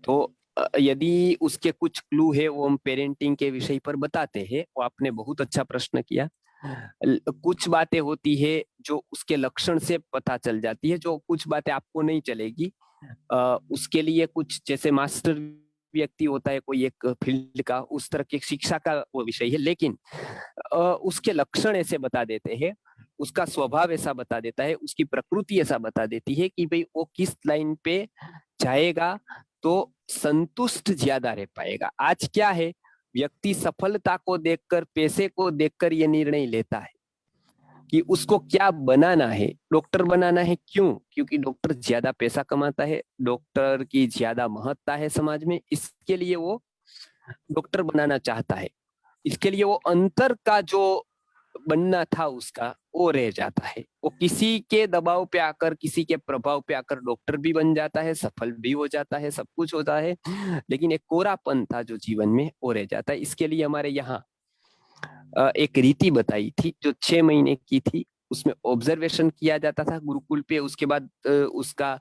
तो यदि उसके कुछ क्लू है वो हम पेरेंटिंग के विषय पर बताते हैं। वो आपने बहुत अच्छा प्रश्न किया। कुछ बातें होती है जो उसके लक्षण से पता चल जाती है, जो कुछ बातें आपको नहीं चलेगी। उसके लिए कुछ जैसे मास्टर व्यक्ति होता है कोई एक फील्ड का, उस तरह की शिक्षा का वो विषय है, लेकिन उसके लक्षण ऐसे बता देते हैं, उसका स्वभाव ऐसा बता देता है, उसकी प्रकृति ऐसा बता देती है कि भाई वो किस लाइन पे जाएगा तो संतुष्ट ज्यादा रह पाएगा। आज क्या है, व्यक्ति सफलता को देखकर, पैसे को देखकर ये निर्णय लेता है कि उसको क्या बनाना है। डॉक्टर बनाना है, क्यों? क्योंकि डॉक्टर ज्यादा पैसा कमाता है, डॉक्टर की ज्यादा महत्ता है समाज में, इसके लिए वो डॉक्टर बनाना चाहता है। इसके लिए वो अंतर का जो बनना था उसका, वो रह जाता है। वो किसी के दबाव पे आकर, किसी के प्रभाव पे आकर डॉक्टर भी बन जाता है, सफल भी हो जाता है, सब कुछ होता है, लेकिन एक कोरापन था जो जीवन में, वो रह जाता है। इसके लिए हमारे यहाँ एक रीति बताई थी जो 6 महीने की थी। उसमें ऑब्जर्वेशन किया जाता था गुरुकुल पे, उसके बाद उसका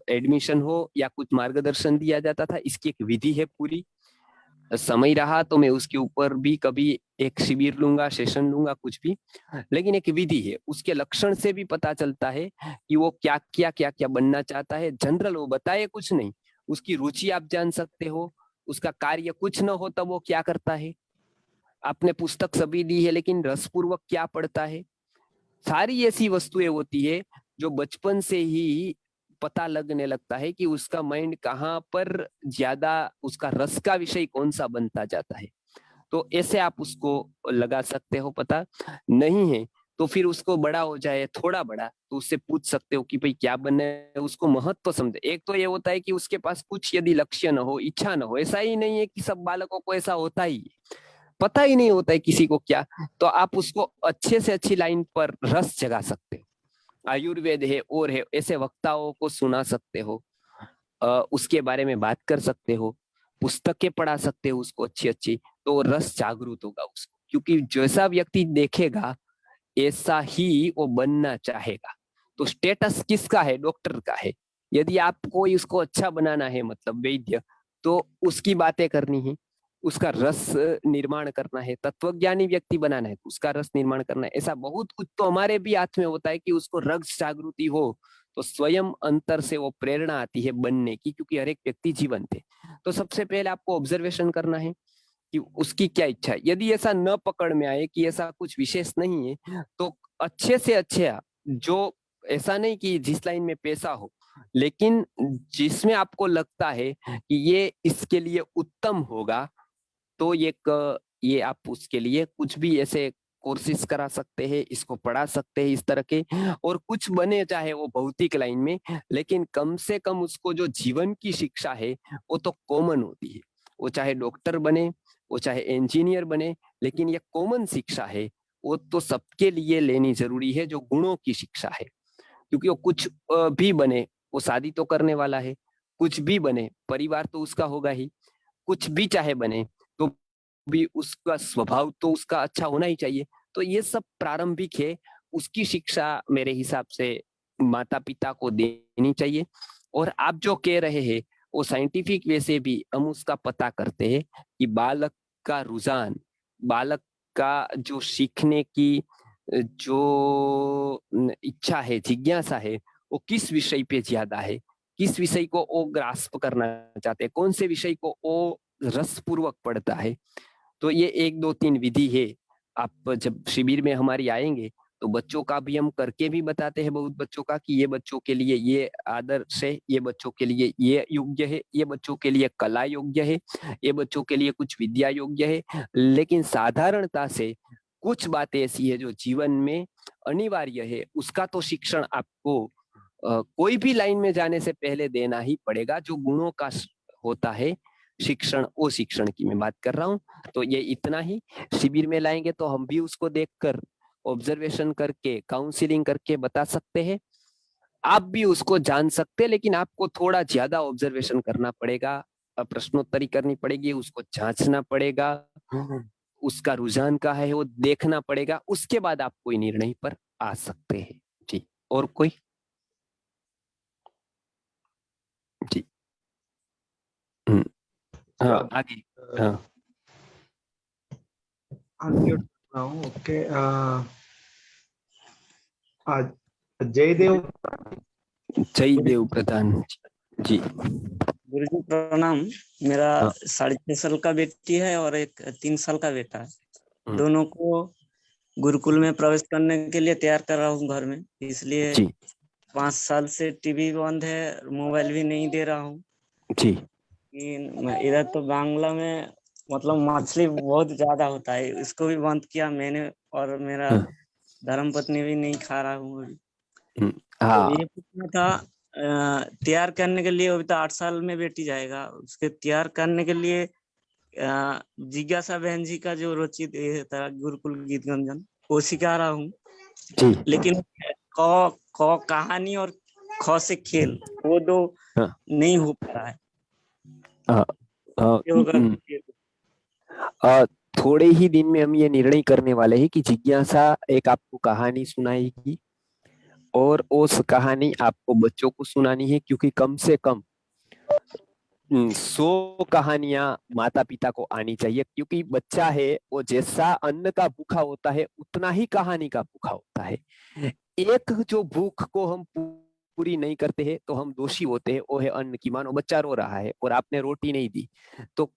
एडमिशन हो या कुछ मार्गदर्शन दिया जाता था। इसकी एक विधि है पूरी। समय रहा तो मैं उसके ऊपर भी कभी एक शिविर लूंगा, सेशन लूंगा, कुछ भी, लेकिन एक विधि है। उसके लक्षण से भी पता चलता है कि वो क्या क्या बनना चाहता है। जनरल वो बताए कुछ नहीं, उसकी रुचि आप जान सकते हो, उसका कार्य कुछ न हो तब वो क्या करता है। आपने पुस्तक सभी दी है, लेकिन रसपूर्वक क्या पढ़ता है। सारी ऐसी वस्तुएं होती है जो बचपन से ही पता लगने लगता है कि उसका माइंड कहाँ पर ज्यादा, उसका रस का विषय कौन सा बनता जाता है। तो ऐसे आप उसको लगा सकते हो पता। नहीं है तो फिर उसको बड़ा हो जाए, थोड़ा बड़ा, तो उससे पूछ सकते हो कि भाई क्या बनना है, उसको महत्व समझे। एक तो ये होता है कि उसके पास कुछ यदि लक्ष्य न हो, इच्छा न हो, ऐसा ही नहीं है कि सब बालकों को ऐसा होता ही है, पता ही नहीं होता है किसी को क्या, तो आप उसको अच्छे से अच्छी लाइन पर रस जगा सकते हो। आयुर्वेद है और है, ऐसे वक्ताओं को सुना सकते हो, उसके बारे में बात कर सकते हो, पुस्तकें पढ़ा सकते हो उसको अच्छी अच्छी, तो रस जागृत होगा उसको। क्योंकि जैसा व्यक्ति देखेगा ऐसा ही वो बनना चाहेगा। तो स्टेटस किसका है? डॉक्टर का है। यदि आपको उसको अच्छा बनाना है, मतलब वैद्य, तो उसकी बातें करनी है, उसका रस निर्माण करना है। तत्वज्ञानी व्यक्ति बनाना है तो उसका रस निर्माण करना है। ऐसा बहुत कुछ तो हमारे भी हाथ में होता है कि उसको रस जागृति हो तो स्वयं अंतर से वो प्रेरणा आती है बनने की, क्योंकि हर एक व्यक्ति जीवंत है। तो सबसे पहले आपको ऑब्जर्वेशन करना है कि उसकी क्या इच्छा है। यदि ऐसा न पकड़ में आए कि ऐसा कुछ विशेष नहीं है, तो अच्छे से अच्छे जो, ऐसा नहीं कि जिस लाइन में पैसा हो, लेकिन जिसमें आपको लगता है कि ये इसके लिए उत्तम होगा, तो ये आप उसके लिए कुछ भी ऐसे कोर्सेज करा सकते हैं, इसको पढ़ा सकते हैं इस तरह के। और कुछ बने चाहे वो भौतिक लाइन में, लेकिन कम से कम उसको जो जीवन की शिक्षा है वो तो कॉमन होती है। वो चाहे डॉक्टर बने, वो चाहे इंजीनियर बने, लेकिन ये कॉमन शिक्षा है, वो तो सबके लिए लेनी जरूरी है, जो गुणों की शिक्षा है। क्योंकि वो कुछ भी बने, वो शादी तो करने वाला है, कुछ भी बने परिवार तो उसका होगा ही, कुछ भी चाहे बने तो भी उसका स्वभाव तो उसका अच्छा होना ही चाहिए। तो ये सब प्रारंभिक है, उसकी शिक्षा मेरे हिसाब से माता पिता को देनी चाहिए। और आप जो कह रहे हैं वो साइंटिफिक वे से भी हम उसका पता करते हैं कि बालक का रुझान, बालक का जो सीखने की जो इच्छा है, जिज्ञासा है, वो किस विषय पे ज्यादा है, किस विषय को वो ग्रास्प करना चाहते हैं, कौन से विषय को वो रसपूर्वक पढ़ता है। तो ये 1 2 3 विधि है आप जब शिविर में हमारी आएंगे तो बच्चों का भी हम करके भी बताते हैं, बहुत बच्चों का, कि ये बच्चों के लिए ये आदर्श है, ये बच्चों के लिए ये योग्य है, ये बच्चों के लिए कला योग्य है, ये बच्चों के लिए कुछ विद्या योग्य है। लेकिन साधारणता से कुछ बातें ऐसी है जो जीवन में अनिवार्य है, उसका तो शिक्षण आपको कोई भी लाइन में जाने से पहले देना ही पड़ेगा। जो गुणों का होता है शिक्षण, वो शिक्षण की मैं बात कर रहा हूँ। तो ये इतना ही। शिविर में लाएंगे तो हम भी उसको देखकर ऑब्जर्वेशन करके काउंसलिंग करके बता सकते हैं, आप भी उसको जान सकते हैं, लेकिन आपको थोड़ा ज्यादा ऑब्जर्वेशन करना पड़ेगा, प्रश्नोत्तरी करनी पड़ेगी, उसको जांचना पड़ेगा, उसका रुझान का है वो देखना पड़ेगा, उसके बाद आप कोई निर्णय पर आ सकते हैं। जी, और कोई? जी। हाँ, आगे। हाँ, अनम्यूट कर रहा हूँ। ओके। आज जयदेव जयदेव प्रधान जी। गुरु जी प्रणाम। मेरा हाँ। 6.5 साल का बेटी है और एक 3 साल का बेटा है। हम्म। दोनों को गुरुकुल में प्रवेश करने के लिए तैयार कर रहा हूँ घर में, इसलिए जी 5 साल से टीवी बंद है, मोबाइल भी नहीं दे रहा हूँ। जी। इधर तो बांग्ला में मतलब मछली बहुत ज्यादा होता है, इसको भी बंद किया मैंने, और मेरा हाँ। धर्मपत्नी भी नहीं खा रहा हूँ अभी। हाँ। ये पूछना था, तैयार करने के लिए, अभी तो 8 साल में बेटी जाएगा, उसके तैयार करने के लिए जिज्ञासा बहन जी का जो रचित था गुरुकुल गीत गंजन, वो सिखा रहा हूँ। जी। लेकिन क कहानी और ख से खेल, वो दो हाँ। नहीं हो पा रहा है। हाँ। ये होगा थोड़े ही दिन में हम ये निर्णय करने वाले हैं कि जिज्ञासा एक आपको कहानी सुनाएगी, और उस कहानी आपको बच्चों को सुनानी है, क्योंकि कम से कम 100 कहानियां माता पिता को आनी चाहिए, क्योंकि बच्चा है वो जैसा अन्न का भूखा होता है उतना ही कहानी का भूखा होता है। एक जो भूख को हम पूरी नहीं करते हैं तो हम दोषी होते हैं, वो है अन्न की। मानो बच्चा रो रहा है और आपने रोटी नहीं दी, तो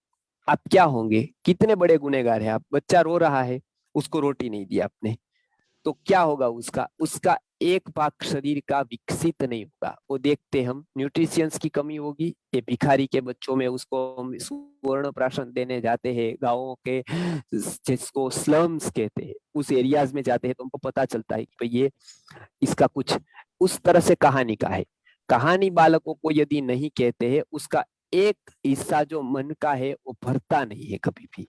आप क्या होंगे? कितने बड़े गुनहगार हैं आप। बच्चा रो रहा है, उसको रोटी नहीं दी आपने, तो क्या होगा? उसका उसका एक भाग शरीर का विकसित नहीं होगा। वो देखते हम न्यूट्रिशियंस की कमी होगी। ये भिखारी के बच्चों में उसको हम स्वर्ण प्राशन देने जाते हैं, गांवों के जिसको स्लम्स कहते हैं उस एरियाज में जाते हैं, तो हमको पता चलता है कि भाई ये इसका कुछ उस तरह से कहानी का है। कहानी बालकों को यदि नहीं कहते हैं, उसका एक हिस्सा जो मन का है वो भरता नहीं है कभी भी।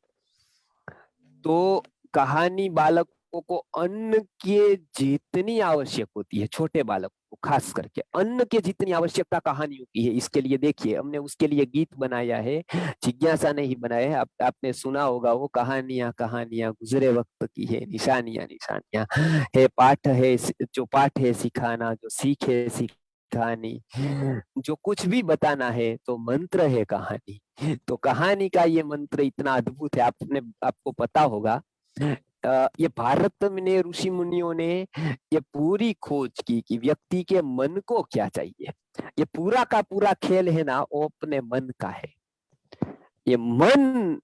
तो कहानी बालकों को अन्न के जितनी आवश्यक होती है, छोटे बालकों को खास करके अन्न के जितनी आवश्यकता कहानियों की है, इसके लिए देखिए हमने उसके लिए गीत बनाया है, जिज्ञासा ने ही बनाया है। आपने सुना होगा वो, कहानियां कहानियां गुजरे वक्त की है, निशानियां निशानियां है, पाठ है जो पाठ है सिखाना, जो सीख है कहानी, जो कुछ भी बताना है तो मंत्र है कहानी। तो कहानी का ये मंत्र इतना अद्भुत है, आपको पता होगा। ये भारत में ऋषि मुनियों ने ये पूरी खोज की कि व्यक्ति के मन को क्या चाहिए। ये पूरा का पूरा खेल है ना, वो अपने मन का है। ये मन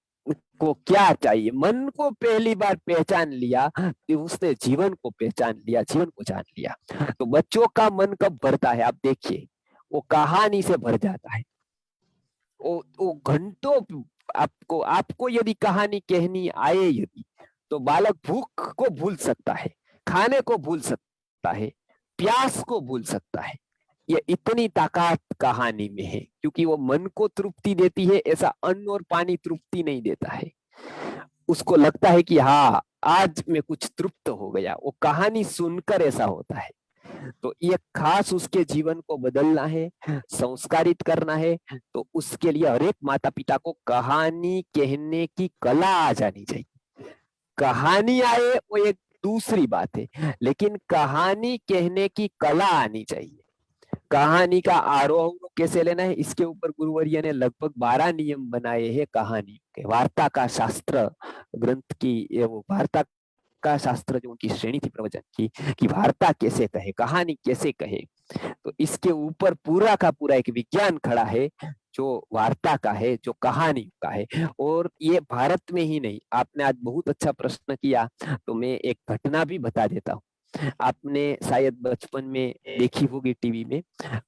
को क्या चाहिए, मन को पहली बार पहचान लिया तो उसने जीवन को पहचान लिया, जीवन को जान लिया। तो बच्चों का मन कब भरता है? आप देखिए, वो कहानी से भर जाता है। वो घंटों आपको आपको यदि कहानी कहनी आए यदि, तो बालक भूख को भूल सकता है, खाने को भूल सकता है, प्यास को भूल सकता है। ये इतनी ताकत कहानी में है, क्योंकि वो मन को तृप्ति देती है, ऐसा अन्न और पानी तृप्ति नहीं देता है। उसको लगता है कि हाँ आज मैं कुछ तृप्त हो गया, वो कहानी सुनकर ऐसा होता है। तो ये खास उसके जीवन को बदलना है, संस्कारित करना है, तो उसके लिए हर एक माता पिता को कहानी कहने की कला आ जानी चाहिए। कहानी आए वो एक दूसरी बात है, लेकिन कहानी कहने की कला आनी चाहिए। कहानी का आरोह कैसे लेना है, इसके ऊपर गुरुवर्य ने लगभग 12 नियम बनाए हैं कहानी के। वार्ता का शास्त्र ग्रंथ की, वो वार्ता का शास्त्र जो उनकी श्रेणी थी प्रवचन की, कि वार्ता कैसे कहे, कहानी कैसे कहे, तो इसके ऊपर पूरा का पूरा एक विज्ञान खड़ा है, जो वार्ता का है, जो कहानी का है। और ये भारत में ही नहीं, आपने आज बहुत अच्छा प्रश्न किया, तो मैं एक घटना भी बता देता हूँ। आपने शायद बचपन में देखी होगी टीवी में,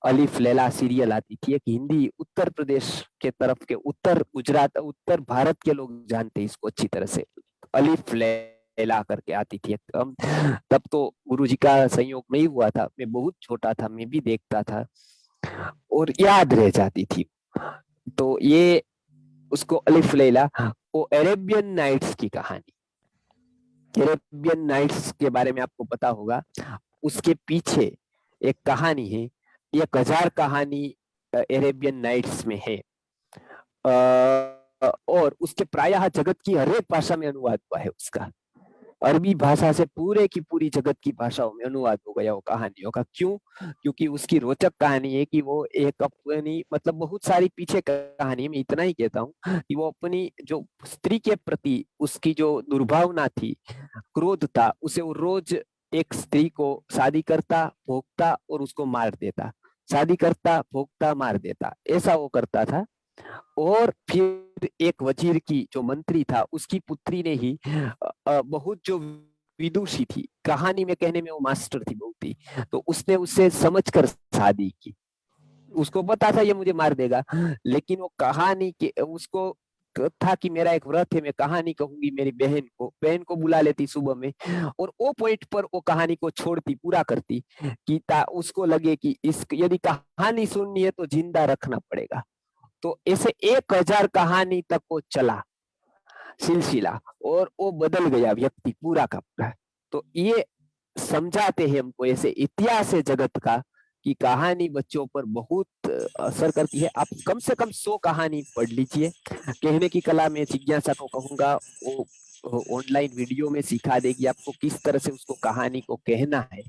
अलिफ लैला सीरियल आती थी, एक हिंदी, उत्तर प्रदेश के तरफ के, उत्तर गुजरात, उत्तर भारत के लोग जानते हैं इसको अच्छी तरह से, अलिफ लैला करके आती थी एकदम। तब तो गुरुजी का संयोग नहीं हुआ था, मैं बहुत छोटा था, मैं भी देखता था और याद रह जाती थी। तो ये उसको अलिफ लैला, वो अरेबियन नाइट्स की कहानी, अरेबियन नाइट्स के बारे में आपको पता होगा। उसके पीछे एक कहानी है, 1000 कहानी अरेबियन नाइट्स में है, और उसके प्रायः जगत की हर एक भाषा में अनुवाद हुआ है उसका। अरबी भाषा से पूरे की पूरी जगत की भाषाओं में अनुवाद हो गया वो कहानियों का। क्यों? क्योंकि उसकी रोचक कहानी है कि वो एक अपनी, मतलब बहुत सारी पीछे कहानी है, मैं इतना ही कहता हूँ कि वो अपनी जो स्त्री के प्रति उसकी जो दुर्भावना थी, क्रोध था, उसे वो रोज एक स्त्री को शादी करता, भोगता और उसको मार देता, शादी करता, भोगता, मार देता, ऐसा वो करता था। और फिर एक वजीर की जो मंत्री था, उसकी पुत्री ने ही बहुत जो विदुषी थी, कहानी में कहने में वो मास्टर थी बहुत ही, तो उसने उससे समझकर शादी की। उसको पता था ये मुझे मार देगा, लेकिन वो कहानी के, उसको था कि मेरा एक व्रत है, मैं कहानी कहूंगी मेरी बहन को बुला लेती सुबह में, और वो पॉइंट पर वो कहानी को छोड़ती, पूरा करती कि उसको लगे कि इस, यदि कहानी सुननी है तो जिंदा रखना पड़ेगा। तो ऐसे 1000 कहानी तक वो चला सिलसिला, और वो बदल गया व्यक्ति पूरा का पूरा। तो ये समझाते हैं हमको ऐसे इतिहास है जगत का कि कहानी बच्चों पर बहुत असर करती है। आप कम से कम 100 कहानी पढ़ लीजिए। कहने की कला में जिज्ञासा को कहूंगा, वो ऑनलाइन वीडियो में सिखा देगी आपको किस तरह से उसको कहानी को कहना है।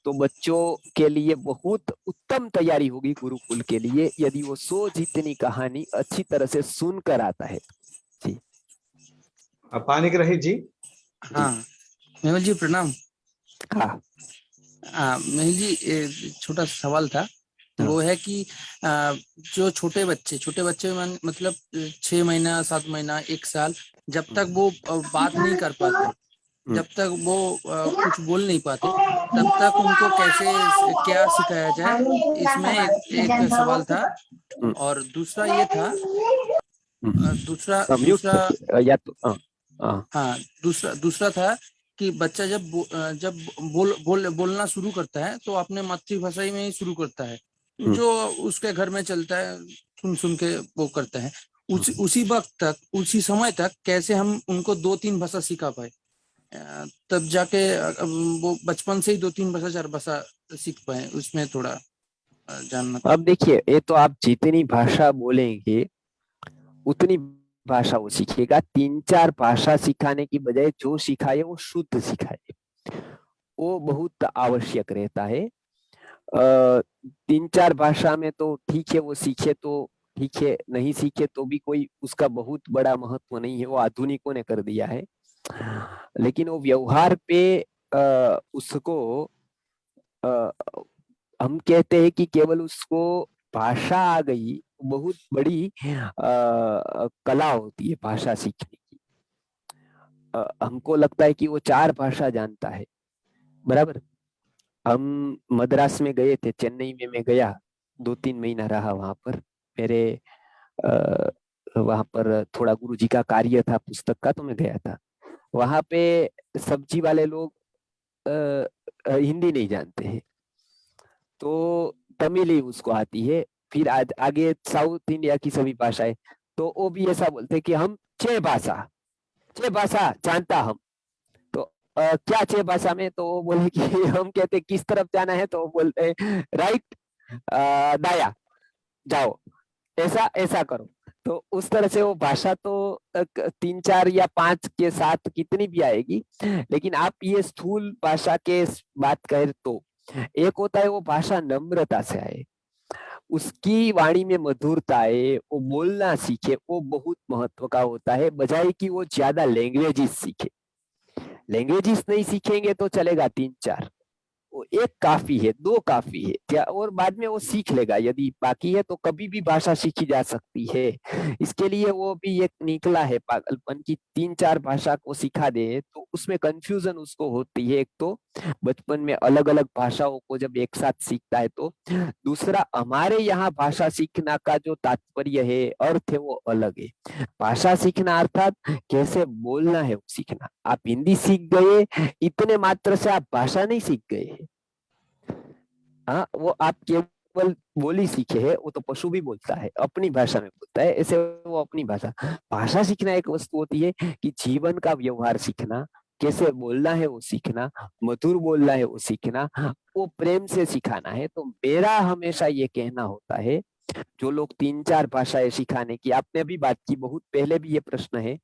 तो बच्चों के लिए बहुत उत्तम तैयारी होगी गुरुकुल के लिए, यदि वो 100 जितनी कहानी अच्छी तरह से सुनकर आता है। जी पानिग्राही जी। हाँ मेहुल जी प्रणाम। हाँ मेहुल जी छोटा सा सवाल था, वो है कि जो छोटे बच्चे मतलब 6 महीना, 7 महीना, 1 साल, जब तक वो बात नहीं कर पाते, जब तक वो कुछ बोल नहीं पाते, तब तक उनको कैसे, क्या सिखाया जाए, इसमें एक सवाल था। और दूसरा ये था, या तो हाँ दूसरा था कि बच्चा जब बोलना शुरू करता है तो अपने मातृभाषा में ही शुरू करता है, जो उसके घर में चलता है, सुन के वो करता है। उसी वक्त तक, उसी समय तक कैसे हम उनको 2-3 भाषा सिखा पाए, तब जाके वो बचपन से ही 2-3 भाषा, 4 भाषा सीख पाए, उसमें थोड़ा जानना था। अब देखिए, ये तो आप जितनी भाषा बोलेंगे उतनी भाषा वो सीखेगा। 3-4 भाषा सिखाने की बजाय जो सिखाए वो शुद्ध सिखाए, वो बहुत आवश्यक रहता है। 3-4 भाषा में तो ठीक है, वो सीखे तो ठीक है, नहीं सीखे तो भी कोई उसका बहुत बड़ा महत्व नहीं है, वो आधुनिकों ने कर दिया है। लेकिन वो व्यवहार पे उसको हम कहते हैं कि केवल उसको भाषा आ गई, बहुत बड़ी कला होती है भाषा सीखने की। हमको लगता है कि वो 4 भाषा जानता है, बराबर। हम मद्रास में गए थे, चेन्नई में मैं गया, 2-3 महीना रहा वहां पर। मेरे वहां पर थोड़ा गुरुजी का कार्य था पुस्तक का, तो मैं गया था। वहां पे सब्जी वाले लोग हिंदी नहीं जानते हैं, तो तमिल ही उसको आती है। फिर आगे साउथ इंडिया की सभी भाषाएं, तो वो भी ऐसा बोलते हैं कि हम 6 भाषा जानता हम। तो क्या 6 भाषा में? तो वो बोले कि हम कहते किस तरफ जाना है, तो वो बोलते हैं राइट, दाया जाओ, ऐसा ऐसा करो। तो उस तरह से वो भाषा तो 3-4 या 5 के साथ कितनी भी आएगी। लेकिन आप ये स्थूल भाषा के बात करें तो एक होता है वो भाषा नम्रता से आए, उसकी वाणी में मधुरता है, वो बोलना सीखे, वो बहुत महत्व का होता है, बजाय कि वो ज्यादा लैंग्वेजेस सीखे। लैंग्वेजेस नहीं सीखेंगे तो चलेगा 3-4, एक काफी है, दो काफी है क्या, और बाद में वो सीख लेगा। यदि बाकी है तो कभी भी भाषा सीखी जा सकती है। इसके लिए वो भी एक निकला है पागलपन की 3-4 भाषा को सिखा दे तो उसमें कंफ्यूजन उसको होती है। एक तो बचपन में अलग अलग भाषाओं को जब एक साथ सीखता है तो, दूसरा हमारे यहाँ भाषा सीखना का जो तात्पर्य है, अर्थ है, वो अलग है। भाषा सीखना अर्थात कैसे बोलना है वो सीखना। आप हिंदी सीख गए इतने मात्र से आप भाषा नहीं सीख गए। हाँ, वो आप केवल बोली सीखे है, वो तो पशु भी बोलता है, अपनी भाषा में बोलता है, ऐसे वो अपनी भाषा। भाषा सीखना एक वस्तु होती है कि जीवन का व्यवहार सीखना, कैसे बोलना है वो सीखना, मधुर बोलना है वो सीखना, वो प्रेम से सिखाना है। तो मेरा हमेशा ये कहना होता है, जो लोग 3-4 भाषाएं सिखाने की आपने अभी बात की, बहुत पहले भी ये प्रश्न है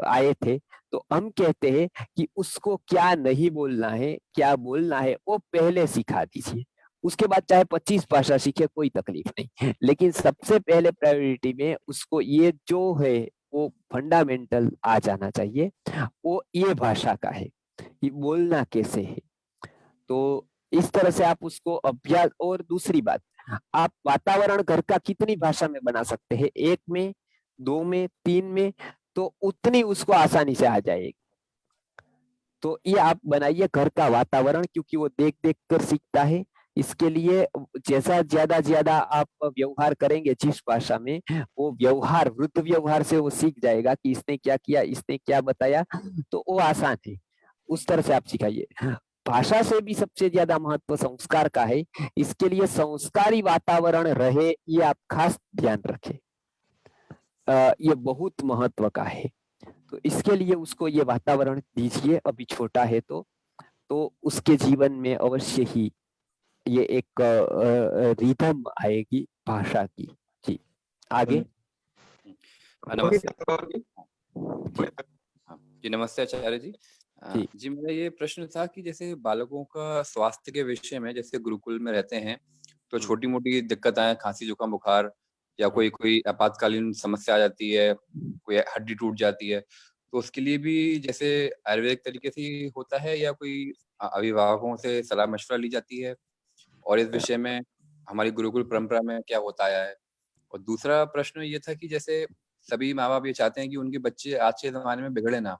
आए थे, तो हम कहते हैं कि उसको क्या नहीं बोलना है, क्या बोलना है, वो पहले सिखा दीजिए। उसके बाद चाहे 25 भाषा सीखे, कोई तकलीफ नहीं, लेकिन सबसे पहले प्रायोरिटी में उसको ये जो है वो फंडामेंटल आ जाना चाहिए, वो ये भाषा का है कि बोलना कैसे है। तो इस तरह से आप उसको अभ्यास। और दूसरी बात, आप वातावरण घर का कितनी भाषा में बना सकते हैं, 1 में, 2 में, 3 में, तो उतनी उसको आसानी से आ जाएगी। तो ये आप बनाइए घर का वातावरण, क्योंकि वो देख देख कर सीखता है। इसके लिए जैसा ज्यादा आप व्यवहार करेंगे जिस भाषा में, वो व्यवहार, वृत्त व्यवहार से वो सीख जाएगा कि इसने क्या किया, इसने क्या बताया, तो वो आसान है। उस तरह से आप सिखाइए। भाषा से भी सबसे ज्यादा महत्व संस्कार का है। इसके लिए संस्कारी वातावरण रहे, ये आप खास ध्यान रखें। ये बहुत महत्व का है। तो इसके लिए उसको ये वातावरण दीजिए, अभी छोटा है तो उसके जीवन में अवश्य ही ये एक रिदम आएगी भाषा की। जी, आगे। नमस्ते जी। जी, हाँ, जी नमस्ते आचार्य जी। जी। जी मेरा ये प्रश्न था कि जैसे बालकों का स्वास्थ्य के विषय में, जैसे गुरुकुल में रहते हैं तो छोटी मोटी दिक्कतें, खांसी जुकाम बुखार या कोई आपातकालीन समस्या आ जाती है, कोई हड्डी टूट जाती है, तो उसके लिए भी जैसे आयुर्वेदिक तरीके से ही होता है या कोई अभिभावकों से सलाह मशवरा ली जाती है, और इस विषय में हमारी गुरुकुल परंपरा में क्या होता आया है। और दूसरा प्रश्न ये था कि जैसे सभी माँ बाप ये चाहते हैं कि उनके बच्चे आज के जमाने में बिगड़े ना।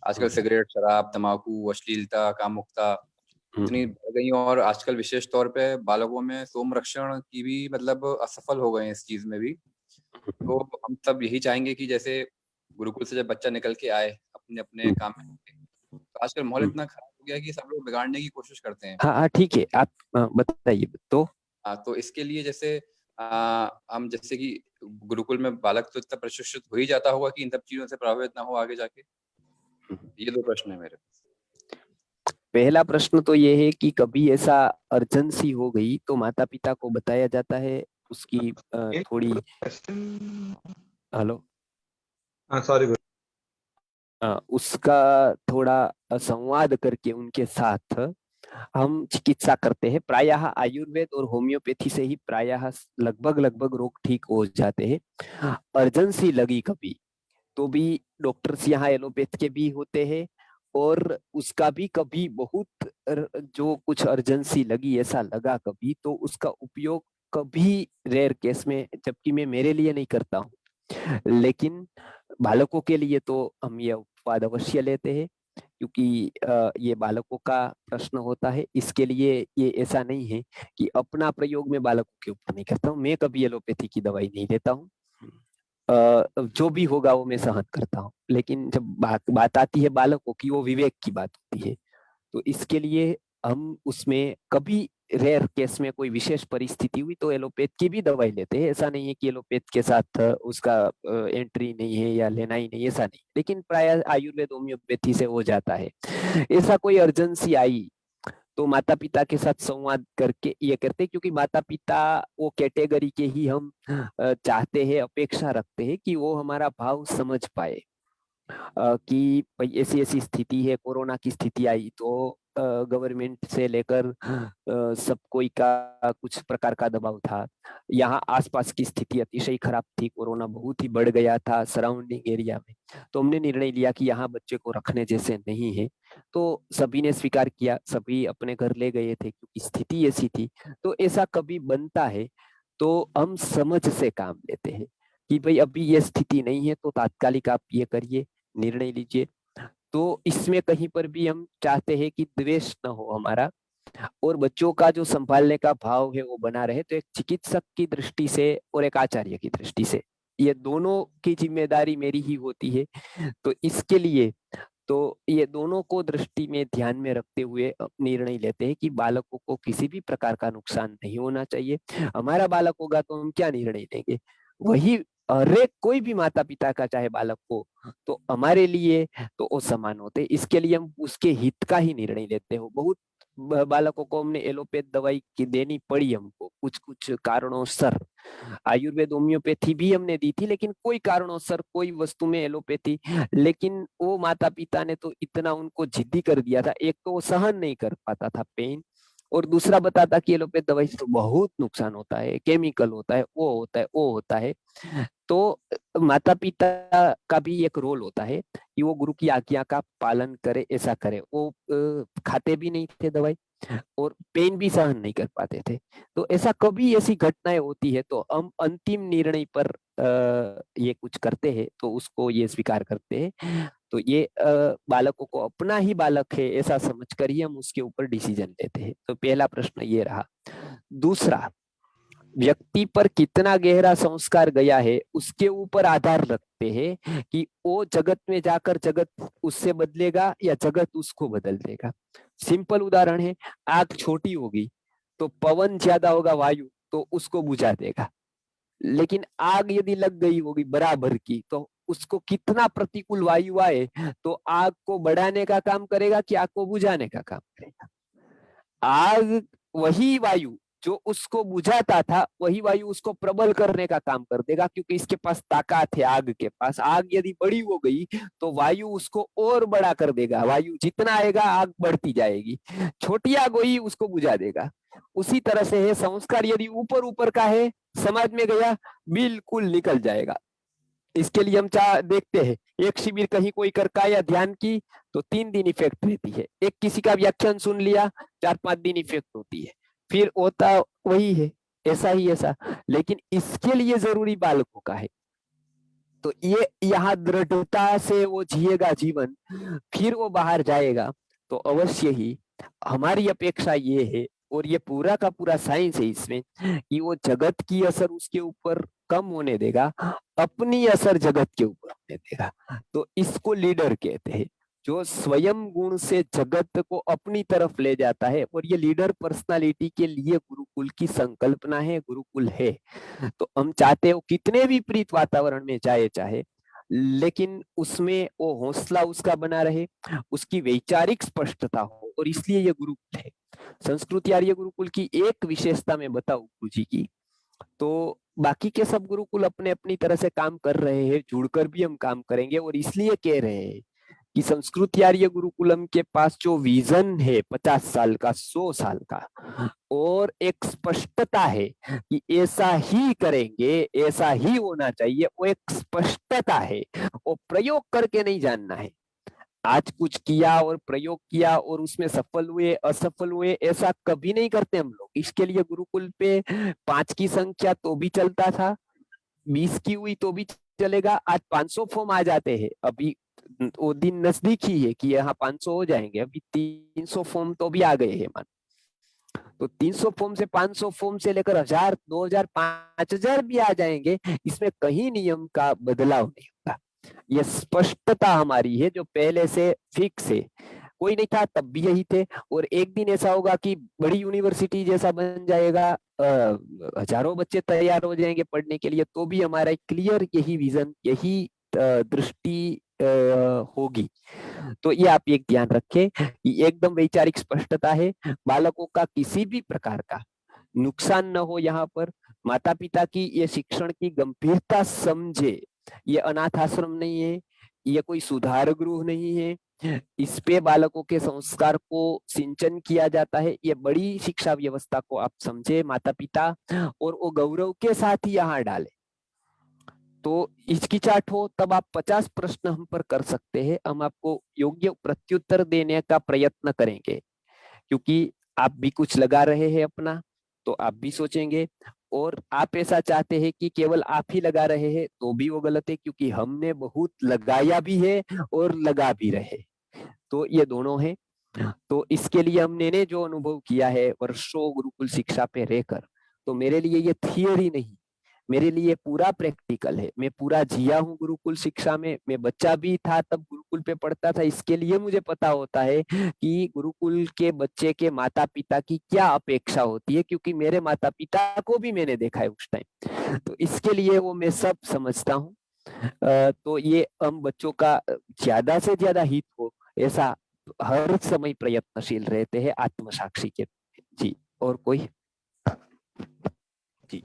आजकल सिगरेट, शराब, तंबाकू, अश्लीलता, कामुकता इतनी बढ़ गई, और आजकल विशेष तौर पे बालकों में सोमरक्षण की भी मतलब असफल हो गए हैं इस चीज में भी। तो हम सब यही चाहेंगे कि जैसे गुरुकुल से जब बच्चा निकल के आए अपने अपने काम में, तो आजकल माहौल इतना खराब हो गया है कि सब लोग बिगाड़ने की कोशिश करते हैं। हाँ हाँ, ठीक है, आप बताइए। तो तो इसके लिए जैसे हम जैसे कि गुरुकुल में बालक तो इतना प्रशिक्षित हो ही जाता होगा कि इन सब चीजों से प्रभावित ना हो आगे जाके। ये 2 प्रश्न है मेरे। पहला प्रश्न तो ये है कि कभी ऐसा अर्जेंसी हो गई तो माता पिता को बताया जाता है, उसकी थोड़ी। हेलो। सॉरी गुरु। उसका थोड़ा संवाद करके उनके साथ हम चिकित्सा करते हैं। प्रायः आयुर्वेद और होम्योपैथी से ही प्रायः लगभग रोग ठीक हो जाते हैं। अर्जेंसी लगी कभी तो भी डॉक्टर्स यहाँ एलोपैथ के भी होते हैं, और उसका भी कभी बहुत जो कुछ अर्जेंसी लगी, ऐसा लगा कभी, तो उसका उपयोग कभी रेयर केस में, जबकि मैं मेरे लिए नहीं करता हूँ, लेकिन बालकों के लिए तो हम ये उपवाद अवश्य लेते हैं, क्योंकि ये बालकों का प्रश्न होता है। इसके लिए ये ऐसा नहीं है कि अपना प्रयोग में बालकों के ऊपर नहीं करता हूँ। मैं कभी एलोपैथी की दवाई नहीं देता हूँ। जो भी होगा वो मैं सहन करता हूँ, लेकिन जब बात आती है बालकों की, वो विवेक की बात होती है। तो इसके लिए हम उसमें कभी रेयर केस में कोई विशेष परिस्थिति हुई तो एलोपैथ की भी दवाई लेते हैं। ऐसा नहीं है कि एलोपैथ के साथ उसका एंट्री नहीं है या लेना ही नहीं, ऐसा नहीं, लेकिन प्राय आयुर्वेद होम्योपैथी से हो जाता है। ऐसा कोई अर्जेंसी आई तो माता पिता के साथ संवाद करके ये करते हैं, क्योंकि माता पिता वो कैटेगरी के ही हम चाहते हैं, अपेक्षा रखते हैं कि वो हमारा भाव समझ पाए। कि भाई ऐसी ऐसी स्थिति है, कोरोना की स्थिति आई तो गवर्नमेंट से लेकर सब कोई का कुछ प्रकार का दबाव था। यहाँ आसपास की स्थिति अतिशय खराब थी, कोरोना बहुत ही बढ़ गया था सराउंडिंग एरिया में। तो हमने निर्णय लिया कि यहाँ बच्चे को रखने जैसे नहीं है। तो सभी ने स्वीकार किया, सभी अपने घर ले गए थे क्योंकि स्थिति ऐसी थी। तो ऐसा कभी बनता है तो हम समझ से काम लेते हैं कि भाई अभी ये स्थिति नहीं है तो तात्कालिक आप ये करिए, निर्णय लीजिए। तो इसमें कहीं पर भी हम चाहते हैं कि द्वेष न हो हमारा, और बच्चों का जो संभालने का भाव है वो बना रहे। तो एक चिकित्सक की दृष्टि से और एक आचार्य की दृष्टि से ये दोनों की जिम्मेदारी मेरी ही होती है। तो इसके लिए तो ये दोनों को दृष्टि में ध्यान में रखते हुए निर्णय लेते हैं कि बालकों को किसी भी प्रकार का नुकसान नहीं होना चाहिए। हमारा बालक होगा तो हम क्या निर्णय लेंगे, वही हरेक कोई भी माता पिता का चाहे बालक हो तो हमारे लिए तो वो समान होते। इसके लिए हम उसके हित का ही निर्णय लेते हो। बहुत बालकों को हमने एलोपैथ दवाई की देनी पड़ी हमको कुछ कुछ कारणोंसर। आयुर्वेद होम्योपैथी भी हमने दी थी, लेकिन कोई कारणोंसर कोई वस्तु में एलोपैथी, लेकिन वो माता पिता ने तो इतना उनको जिद्दी कर दिया था। एक तो वो सहन नहीं कर पाता था पेन, और दूसरा बताता कि एलोपैथ दवाई से तो बहुत नुकसान होता है, केमिकल होता है, वो होता है, वो होता है। तो माता पिता का भी एक रोल होता है कि वो गुरु की आज्ञा का पालन करे, ऐसा करे। वो खाते भी नहीं थे दवाई और पेन भी सहन नहीं कर पाते थे। तो ऐसा कभी ऐसी घटनाएं होती है तो हम अंतिम निर्णय पर ये कुछ करते हैं तो उसको ये स्वीकार करते हैं। तो ये बालकों को अपना ही बालक है ऐसा समझकर ही हम उसके ऊपर डिसीजन लेते हैं। तो पहला प्रश्न ये रहा। दूसरा, व्यक्ति पर कितना गहरा संस्कार गया है उसके ऊपर आधार रखते हैं कि वो जगत में जाकर जगत उससे बदलेगा या जगत उसको बदल देगा। सिंपल उदाहरण है, आग छोटी होगी तो पवन ज्यादा होगा, वायु, तो उसको बुझा देगा। लेकिन आग यदि लग गई होगी बराबर की तो उसको कितना प्रतिकूल वायु आए तो आग को बढ़ाने का काम करेगा कि आग को बुझाने का काम करेगा। आग वही वायु जो उसको बुझाता था वही वायु उसको प्रबल करने का काम कर देगा, क्योंकि इसके पास ताकत है आग के पास। आग यदि बड़ी हो गई तो वायु उसको और बड़ा कर देगा। वायु जितना आएगा आग बढ़ती जाएगी। छोटी आग हुई उसको बुझा देगा। उसी तरह से है संस्कार, यदि ऊपर ऊपर का है समाज में गया बिल्कुल निकल जाएगा। इसके लिए हम देखते हैं, एक शिविर कहीं कोई करका या ध्यान की तो 3 दिन इफेक्ट रहती है। एक किसी का व्याख्यान सुन लिया 4-5 दिन इफेक्ट होती है, फिर होता वही है, ऐसा ही ऐसा। लेकिन इसके लिए जरूरी बालकों का है। तो ये यहाँ दृढ़ता से वो जिएगा जीवन, फिर वो बाहर जाएगा तो अवश्य ही हमारी अपेक्षा ये है, और ये पूरा का पूरा साइंस है इसमें, कि वो जगत की असर उसके ऊपर कम होने देगा, अपनी असर जगत के ऊपर होने देगा। तो इसको लीडर कहते हैं, जो स्वयं गुण से जगत को अपनी तरफ ले जाता है। और ये लीडर पर्सनालिटी के लिए गुरुकुल की संकल्पना है, गुरुकुल है। तो हम चाहते हो कितने भी प्रीत वातावरण में जाए चाहे, लेकिन उसमें वो हौसला उसका बना रहे, उसकी वैचारिक स्पष्टता हो, और इसलिए ये गुरुकुल है। संस्कृत आर्य गुरुकुल की एक विशेषता मैं बताऊं गुरु जी की, तो बाकी के सब गुरुकुल अपने अपनी तरह से काम कर रहे हैं, जुड़कर भी हम काम करेंगे। और इसलिए कह रहे हैं कि संस्कृत आर्य गुरुकुलम के पास जो विजन है 50 साल का, 100 साल का, और एक स्पष्टता है कि ऐसा ही करेंगे, ऐसा ही होना चाहिए, वो एक स्पष्टता है। वो प्रयोग करके नहीं जानना है। आज कुछ किया और प्रयोग किया और उसमें सफल हुए असफल हुए, ऐसा कभी नहीं करते हम लोग। इसके लिए गुरुकुल पे 5 की संख्या तो भी चलता था, 20 की हुई तो भी चलेगा। आज 500 फॉर्म आ जाते हैं। अभी वो दिन नजदीक ही है कि यहाँ 500 हो जाएंगे। अभी 300 फॉर्म तो भी आ गए हैं मान। तो 300 फॉर्म से 500 फॉर्म से लेकर 1000, 2000, 5000 भी आ जाएंगे, इसमें कहीं नियम का बदलाव नहीं होगा। ये स्पष्टता हमारी है जो पहले से फिक्स है। कोई नहीं था तब भी यही थे, और एक दिन ऐसा होगा कि बड़ी यूनिवर्सिटी जैसा बन जाएगा, हजारों बच्चे तैयार हो जाएंगे पढ़ने के लिए, तो भी हमारा क्लियर यही विजन, यही दृष्टि होगी। तो ये आप एक ध्यान रखें कि एकदम वैचारिक स्पष्टता है। बालकों का किसी भी प्रकार का नुकसान न हो। यहाँ पर माता पिता की ये शिक्षण की गंभीरता समझे। ये अनाथ आश्रम नहीं है, ये कोई सुधार गृह नहीं है, इस पे बालकों के संस्कार को सिंचन किया जाता है। ये बड़ी शिक्षा व्यवस्था को आप समझे माता पिता, और वो गौरव के साथ ही यहाँ डाले। तो हिचकिचाहट हो तब आप 50 प्रश्न हम पर कर सकते हैं, हम आपको योग्य प्रत्युत्तर देने का प्रयत्न करेंगे, क्योंकि आप भी कुछ लगा रहे हैं अपना, तो आप भी सोचेंगे। और आप ऐसा चाहते हैं कि केवल आप ही लगा रहे हैं, तो भी वो गलत है, क्योंकि हमने बहुत लगाया भी है और लगा भी रहे। तो ये दोनों है। तो इसके लिए हमने ने जो अनुभव किया है वर्षों गुरुकुल शिक्षा पे रहकर, तो मेरे लिए ये थियरी नहीं, मेरे लिए पूरा प्रैक्टिकल है। मैं पूरा जिया हूँ गुरुकुल शिक्षा में, मैं बच्चा भी था तब गुरुकुल पे पढ़ता था, इसके लिए मुझे पता होता है कि गुरुकुल के बच्चे के माता पिता की क्या अपेक्षा होती है, क्योंकि मेरे माता पिता को भी मैंने देखा है उस टाइम। तो इसके लिए वो मैं सब समझता हूँ। तो ये हम बच्चों का ज्यादा से ज्यादा हित हो ऐसा हर समय प्रयत्नशील रहते हैं आत्मसाक्षी के। जी, और कोई? जी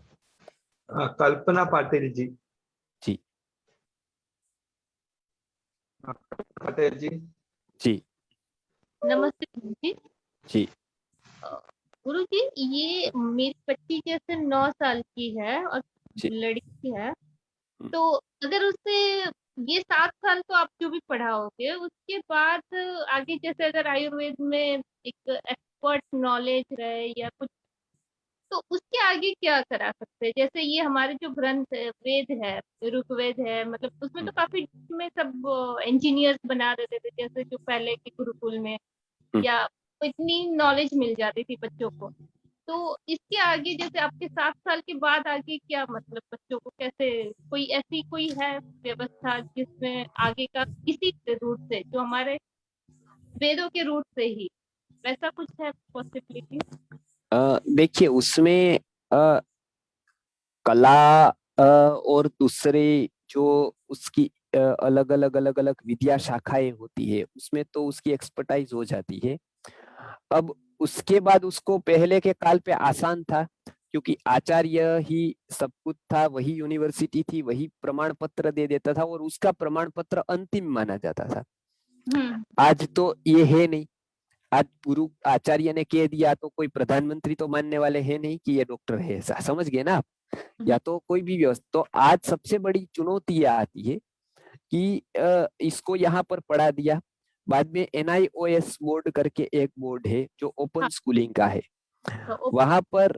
कल्पना पाटिल जी। जी पटेल जी। जी नमस्ते गुरु जी। जी गुरु जी, ये मेरी बच्ची जैसे 9 साल की है और जी लड़की है, तो अगर उससे ये 7 साल तो आप जो भी पढ़ाओगे, उसके बाद आगे जैसे अगर आयुर्वेद में एक एक्सपर्ट नॉलेज रहे या कुछ, तो उसके आगे क्या करा सकते हैं? जैसे ये हमारे जो ग्रंथ है, वेद है, ऋग्वेद है, मतलब उसमें तो काफी में सब इंजीनियर्स बना देते थे, जैसे जो पहले के गुरुकुल में, या इतनी नॉलेज मिल जाती थी बच्चों को। तो इसके आगे जैसे आपके 7 साल के बाद आगे क्या, मतलब बच्चों को कैसे, कोई ऐसी कोई है व्यवस्था जिसमें आगे का किसी रूट से, जो हमारे वेदों के रूट से ही, वैसा कुछ है पॉसिबिलिटी? देखिए उसमें कला और दूसरे जो उसकी अलग अलग विद्या शाखाएं होती है, उसमें तो उसकी एक्सपर्टाइज हो जाती है। अब उसके बाद उसको पहले के काल पे आसान था, क्योंकि आचार्य ही सब कुछ था, वही यूनिवर्सिटी थी, वही प्रमाण पत्र दे देता था और उसका प्रमाण पत्र अंतिम माना जाता था। आज तो ये है नहीं। आज गुरु आचार्य ने कह दिया तो कोई प्रधानमंत्री तो मानने वाले हैं नहीं कि ये डॉक्टर है, ऐसा समझ गए ना आप? या तो कोई भी व्यवस्था। तो आज सबसे बड़ी चुनौती आती है कि इसको यहाँ पर पढ़ा दिया, बाद में NIOS बोर्ड करके एक बोर्ड है जो ओपन स्कूलिंग का है, वहां पर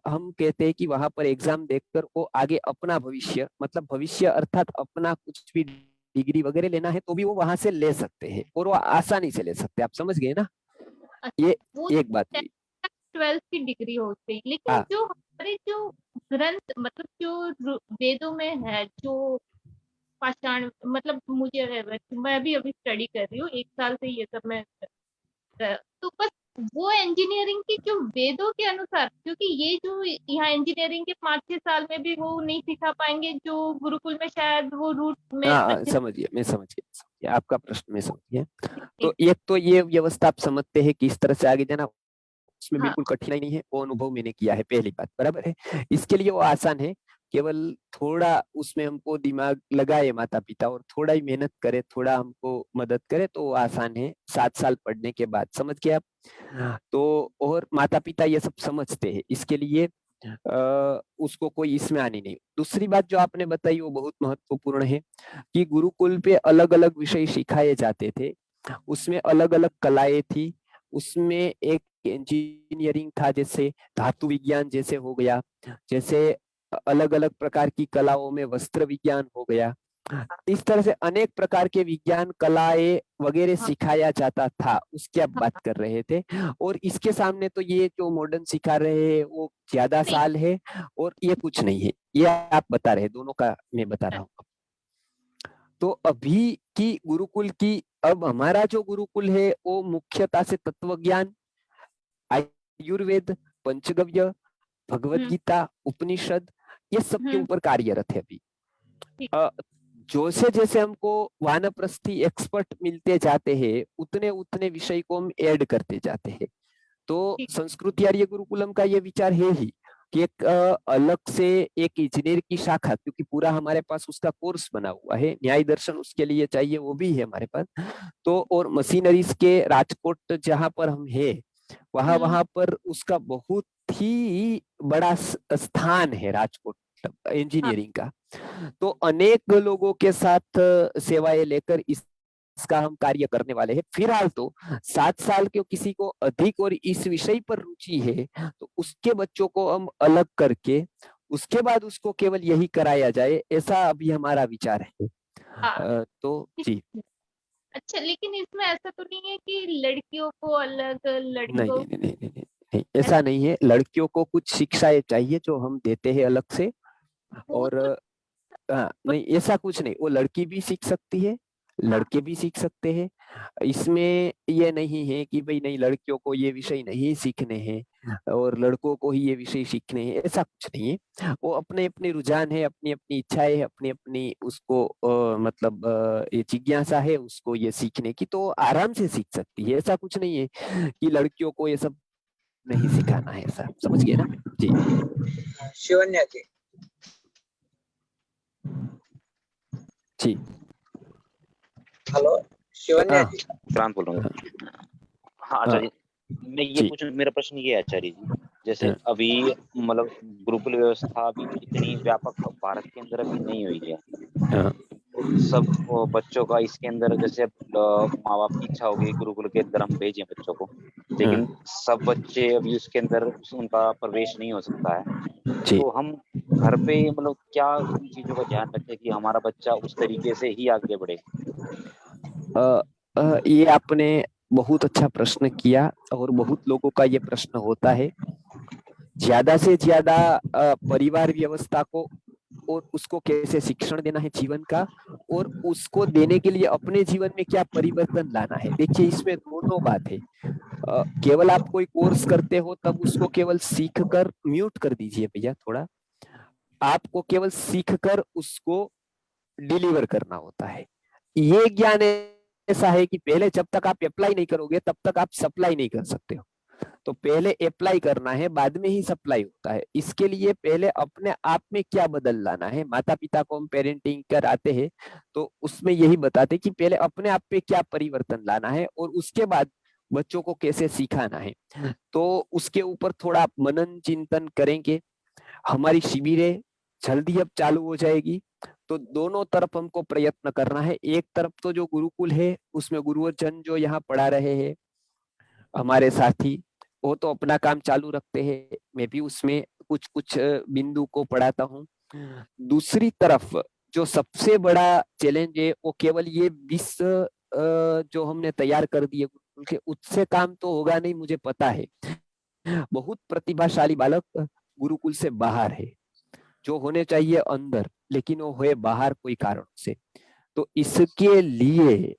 हम कहते हैं कि वहां पर एग्जाम देखकर वो आगे अपना भविष्य, मतलब भविष्य अर्थात अपना कुछ भी डिग्री वगैरह लेना है तो भी वो वहां से ले सकते हैं, और वो आसानी से ले सकते हैं। आप समझ गए ना? ये एक बात हुई। 12th की डिग्री हो गई, लेकिन जो हमारे जो ग्रंथ, मतलब जो वेदों में है, जो पाषाण, मतलब मैं भी अभी स्टडी कर रही हूँ, 1 साल से ये सब मैं, तो बस वो इंजीनियरिंग की जो वेदों के अनुसार, क्योंकि ये जो यहाँ इंजीनियरिंग के 5-6 साल में भी वो नहीं सिखा पाएंगे जो गुरुकुल में शायद वो रूट में अच्छे समझिए, मैं समझ गया आपका प्रश्न, में समझ गया। तो एक तो ये व्यवस्था आप समझते हैं किस तरह से आगे जाना, उसमें बिल्कुल कठिनाई नहीं है, वो अनुभव मैंने किया है, पहली बात बराबर है। इसके लिए वो आसान है, केवल थोड़ा उसमें हमको दिमाग लगाए माता पिता और थोड़ा ही मेहनत करे, थोड़ा हमको मदद करे तो वो आसान है 7 साल पढ़ने के बाद। समझ गए आप? तो और माता पिता ये सब समझते हैं, इसके लिए उसको कोई इसमें आनी नहीं। दूसरी बात जो आपने बताई वो बहुत महत्वपूर्ण है कि गुरुकुल पे अलग अलग विषय सिखाए जाते थे, उसमें अलग अलग कलाएं थी, उसमें एक इंजीनियरिंग था, जैसे धातु विज्ञान जैसे हो गया, जैसे अलग अलग प्रकार की कलाओं में वस्त्र विज्ञान हो गया, इस तरह से अनेक प्रकार के विज्ञान कलाएं वगैरह सिखाया जाता था, उसकी आप बात कर रहे थे। और इसके सामने तो ये जो मॉडर्न सिखा रहे हैं वो ज्यादा साल है और ये कुछ नहीं है, ये आप बता रहे, दोनों का मैं बता रहा हूँ। तो अभी की गुरुकुल की, अब हमारा जो गुरुकुल है वो मुख्यतः से तत्व ज्ञान, आयुर्वेद, पंचगव्य, भगवत गीता, उपनिषद, ये सब के ऊपर कार्यरत है अभी। जैसे जैसे हमको वानप्रस्थी एक्सपर्ट मिलते जाते हैं, उतने उतने विषय को हम ऐड करते जाते हैं। तो संस्कृति आर्य गुरुकुलम का ये विचार है ही, कि एक अलग से एक इंजीनियर की शाखा, क्योंकि पूरा हमारे पास उसका कोर्स बना हुआ है, न्याय दर्शन उसके लिए चाहिए, वो भी है हमारे पास। तो और मशीनरीज के राजकोट जहाँ पर हम है, वहां पर उसका बहुत ही बड़ा स्थान है राजकोट इंजीनियरिंग का। तो अनेक लोगों के साथ सेवाएं लेकर इसका हम कार्य करने वाले हैं। फिलहाल तो 7 साल के किसी को अधिक और इस विषय पर रुचि है तो उसके बच्चों को हम अलग करके उसके बाद उसको केवल यही कराया जाए, ऐसा अभी हमारा विचार है। हाँ। तो जी अच्छा, लेकिन इसमें ऐसा तो नहीं है कि लड़कियों को अलग, नहीं लड़कों नहीं नहीं नहीं नहीं, नहीं, नहीं ऐसा नहीं है। लड़कियों को कुछ शिक्षाएं चाहिए जो हम देते हैं अलग से, वो और तो नहीं ऐसा कुछ नहीं, वो लड़की भी सीख सकती है, लड़के भी सीख सकते हैं। इसमें ये नहीं है कि भाई नहीं लड़कियों को ये विषय नहीं सीखने हैं और लड़कों को ही ये विषय सीखने हैं, ऐसा कुछ नहीं है। वो अपने अपने रुझान है, अपनी अपनी इच्छाएं है, अपनी अपनी उसको मतलब ये जिज्ञासा है उसको ये सीखने की, तो आराम से सीख सकती है। ऐसा कुछ नहीं है कि लड़कियों को ये सब नहीं सिखाना है, ऐसा समझ गए ना जी। शिवन्या जी, जी हेलो शिवन्या हाँ जी। प्रांत बोल रहा हूँ। हाँ हाँ आचार्य, मैं ये जी मेरा प्रश्न ये है आचार्य जी, जैसे हाँ अभी मतलब गुरुकुल व्यवस्था अभी इतनी व्यापक भारत के अंदर अभी नहीं हुई है। हाँ सब बच्चों का इसके अंदर जैसे माँ बाप की इच्छा होगी गुरुकुल के अंदर हम भेजें बच्चों को, लेकिन सब बच्चे अभी उसके अंदर उनका प्रवेश नहीं हो सकता है। जी तो हम घर पे मतलब क्या उन चीजों का ध्यान रखें कि हमारा बच्चा उस तरीके से ही आगे बढ़े। ये आपने बहुत अच्छा प्रश्न किया और बहुत लोगों का ये प्रश्न होता है। ज्यादा से ज्यादा परिवार व्यवस्था को और उसको कैसे शिक्षण देना है जीवन का, और उसको देने के लिए अपने जीवन में क्या परिवर्तन लाना है। देखिए इसमें दोनों बात है। केवल आप कोई कोर्स करते हो तब उसको केवल सीख कर, म्यूट कर दीजिए भैया थोड़ा, आपको केवल सीख कर उसको डिलीवर करना होता है। ये ज्ञान ऐसा है कि पहले जब तक आप अप्लाई नहीं करोगे तब तक आप सप्लाई नहीं कर सकते हो। तो पहले अप्लाई करना है, बाद में ही सप्लाई होता है। इसके लिए पहले अपने आप में क्या बदल लाना है। माता पिता को हम पेरेंटिंग कराते हैं तो उसमें यही बताते हैं कि पहले अपने आप में क्या परिवर्तन लाना है और उसके बाद बच्चों को कैसे सिखाना है। तो उसके ऊपर थोड़ा मनन चिंतन करेंगे। हमारी शिविरें जल्दी अब चालू हो जाएगी, तो दोनों तरफ हमको प्रयत्न करना है। एक तरफ तो जो गुरुकुल है उसमें गुरुजन जो यहाँ पढ़ा रहे हैं हमारे साथी, वो तो अपना काम चालू रखते हैं, मैं भी उसमें कुछ कुछ बिंदु को पढ़ाता हूँ। दूसरी तरफ जो सबसे बड़ा चैलेंज है वो केवल ये 20 जो हमने तैयार कर दिए गुरुकुल के, उससे काम तो होगा नहीं, मुझे पता है। बहुत प्रतिभाशाली बालक गुरुकुल से बाहर है, जो होने चाहिए अंदर, लेकिन वो है बाहर कोई कारण से। तो इसके लिए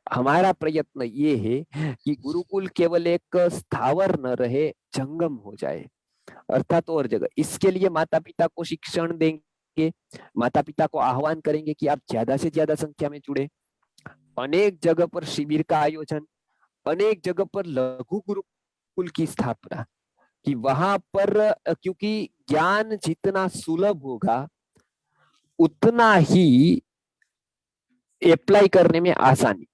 हमारा प्रयत्न ये है कि गुरुकुल केवल एक स्थावर न रहे, जंगम हो जाए, अर्थात और जगह। इसके लिए माता पिता को शिक्षण देंगे, माता पिता को आह्वान करेंगे कि आप ज्यादा से ज्यादा संख्या में जुड़े। अनेक जगह पर शिविर का आयोजन, अनेक जगह पर लघु गुरुकुल की स्थापना, कि वहां पर क्योंकि ज्ञान जितना सुलभ होगा उतना ही अप्लाई करने में आसानी।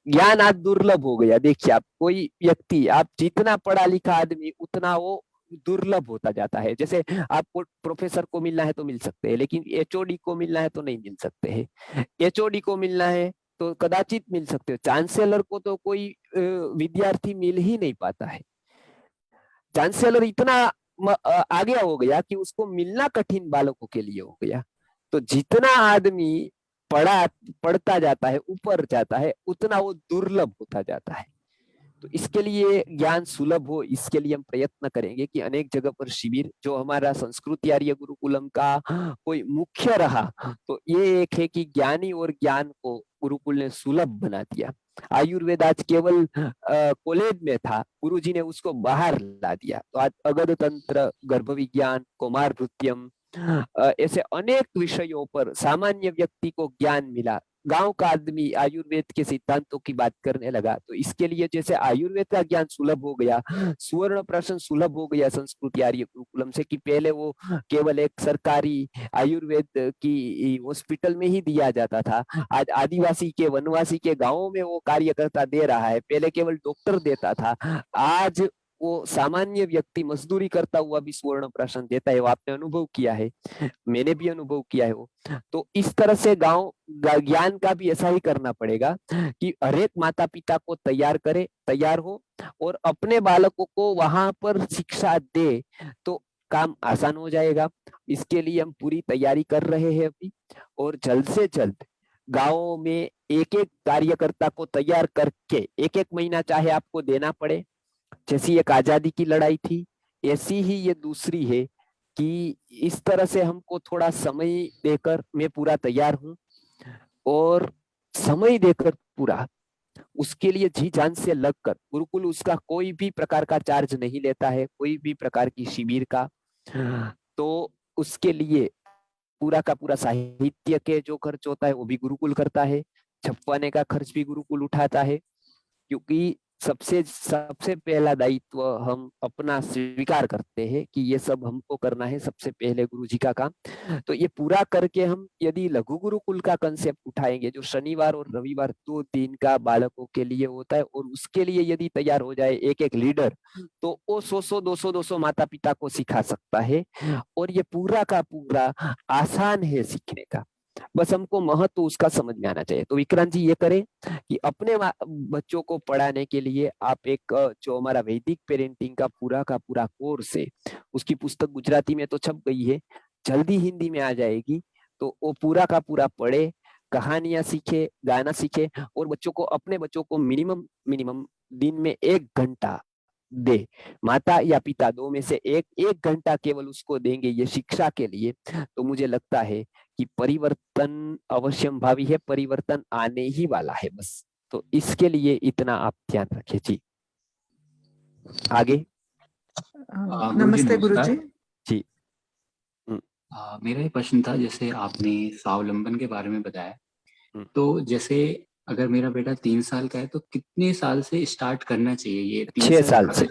ज्ञान आज दुर्लभ हो गया। देखिए आप कोई व्यक्ति, आप जितना पढ़ा लिखा आदमी उतना वो दुर्लभ होता जाता है। जैसे आपको प्रोफेसर को मिलना है तो मिल सकते हैं, लेकिन एचओडी को मिलना है तो नहीं मिल सकते हैं। एचओडी को मिलना है तो कदाचित मिल सकते हो, चांसलर को तो कोई विद्यार्थी मिल ही नहीं पाता है। चांसलर इतना आगे हो गया कि उसको मिलना कठिन बालकों के लिए हो गया। तो जितना आदमी पढ़ता जाता है, ऊपर जाता है, उतना वो दुर्लभ होता जाता है। तो इसके लिए ज्ञान सुलभ हो, इसके लिए हम प्रयत्न करेंगे कि अनेक जगह पर शिविर, जो हमारा संस्कृति आर्य गुरुकुलम का कोई मुख्य रहा, तो ये एक है कि ज्ञानी और ज्ञान को गुरुकुल ने सुलभ बना दिया। आयुर्वेद आज केवल कॉलेज में था, गुरुजी ने उसको बाहर ला दिया। तो आज अगध तंत्र, गर्भ विज्ञान, कुमार नृत्यम, ऐसे अनेक विषयों पर सामान्य व्यक्ति को ज्ञान मिला। गांव का आदमी आयुर्वेद के सिद्धांतों की बात करने लगा, तो इसके लिए जैसे आयुर्वेद का ज्ञान सुलभ हो गया, सुवर्ण प्राशन सुलभ हो गया संस्कृति आर्य गुरुकुलम से, कि पहले वो केवल एक सरकारी आयुर्वेद की हॉस्पिटल में ही दिया जाता था। आज आदिवासी के वनवासी के गांवों में वो कार्यकर्ता दे रहा है, पहले केवल डॉक्टर देता था, आज वो सामान्य व्यक्ति मजदूरी करता हुआ भी सुवर्ण प्राशन देता है। वो आपने अनुभव किया है, मैंने भी अनुभव किया है वो। तो इस तरह से गांव ज्ञान का भी ऐसा ही करना पड़ेगा कि हर एक माता पिता को तैयार हो और अपने बालकों को वहां पर शिक्षा दे, तो काम आसान हो जाएगा। इसके लिए हम पूरी तैयारी कर रहे हैं अभी, और जल्द से जल्द गाँव में एक एक कार्यकर्ता को तैयार करके, एक एक महीना चाहे आपको देना पड़े, जैसी एक आजादी की लड़ाई थी ऐसी ही ये दूसरी है, कि इस तरह से हमको थोड़ा समय देकर, मैं पूरा तैयार हूं, और समय देकर पूरा उसके लिए जी जान से लगकर, गुरुकुल उसका कोई भी प्रकार का चार्ज नहीं लेता है, कोई भी प्रकार की शिविर का, तो उसके लिए पूरा का पूरा साहित्य के जो खर्च होता है वो भी गुरुकुल करता है, छपवाने का खर्च भी गुरुकुल उठाता है, क्योंकि सबसे पहला दायित्व हम अपना स्वीकार करते हैं कि ये सब हमको करना है, सबसे पहले गुरु जी का काम। तो ये पूरा करके हम यदि लघु गुरुकुल का कंसेप्ट उठाएंगे, जो शनिवार और रविवार 2 दिन का बालकों के लिए होता है, और उसके लिए यदि तैयार हो जाए एक एक लीडर, तो वो 100 200 माता पिता को सिखा सकता है, और ये पूरा का पूरा आसान है सीखने का, बस हमको महत्व उसका समझ में आना चाहिए। तो विक्रांत जी ये करें कि अपने बच्चों को पढ़ाने के लिए आप एक जो हमारा वैदिक पेरेंटिंग का पूरा कोर्स है, उसकी पुस्तक गुजराती में तो छप गई है, जल्दी हिंदी में आ जाएगी, तो वो पूरा का पूरा पढ़े, कहानियां सीखे, गाना सीखे, और अपने बच्चों को मिनिमम दिन में 1 घंटा दे। माता या पिता दो में से एक घंटा केवल उसको देंगे ये शिक्षा के लिए, तो मुझे लगता है कि परिवर्तन अवश्यंभावी है, परिवर्तन आने ही वाला है बस। तो इसके लिए इतना आप ध्यान रखें जी। आगे। नमस्ते गुरुजी। जी। मेरा एक प्रश्न था, जैसे आपने स्वावलंबन के बारे में बताया, तो जैसे अगर मेरा बेटा 3 साल का है तो कितने साल से स्टार्ट करना चाहिए ये? 6 साल से,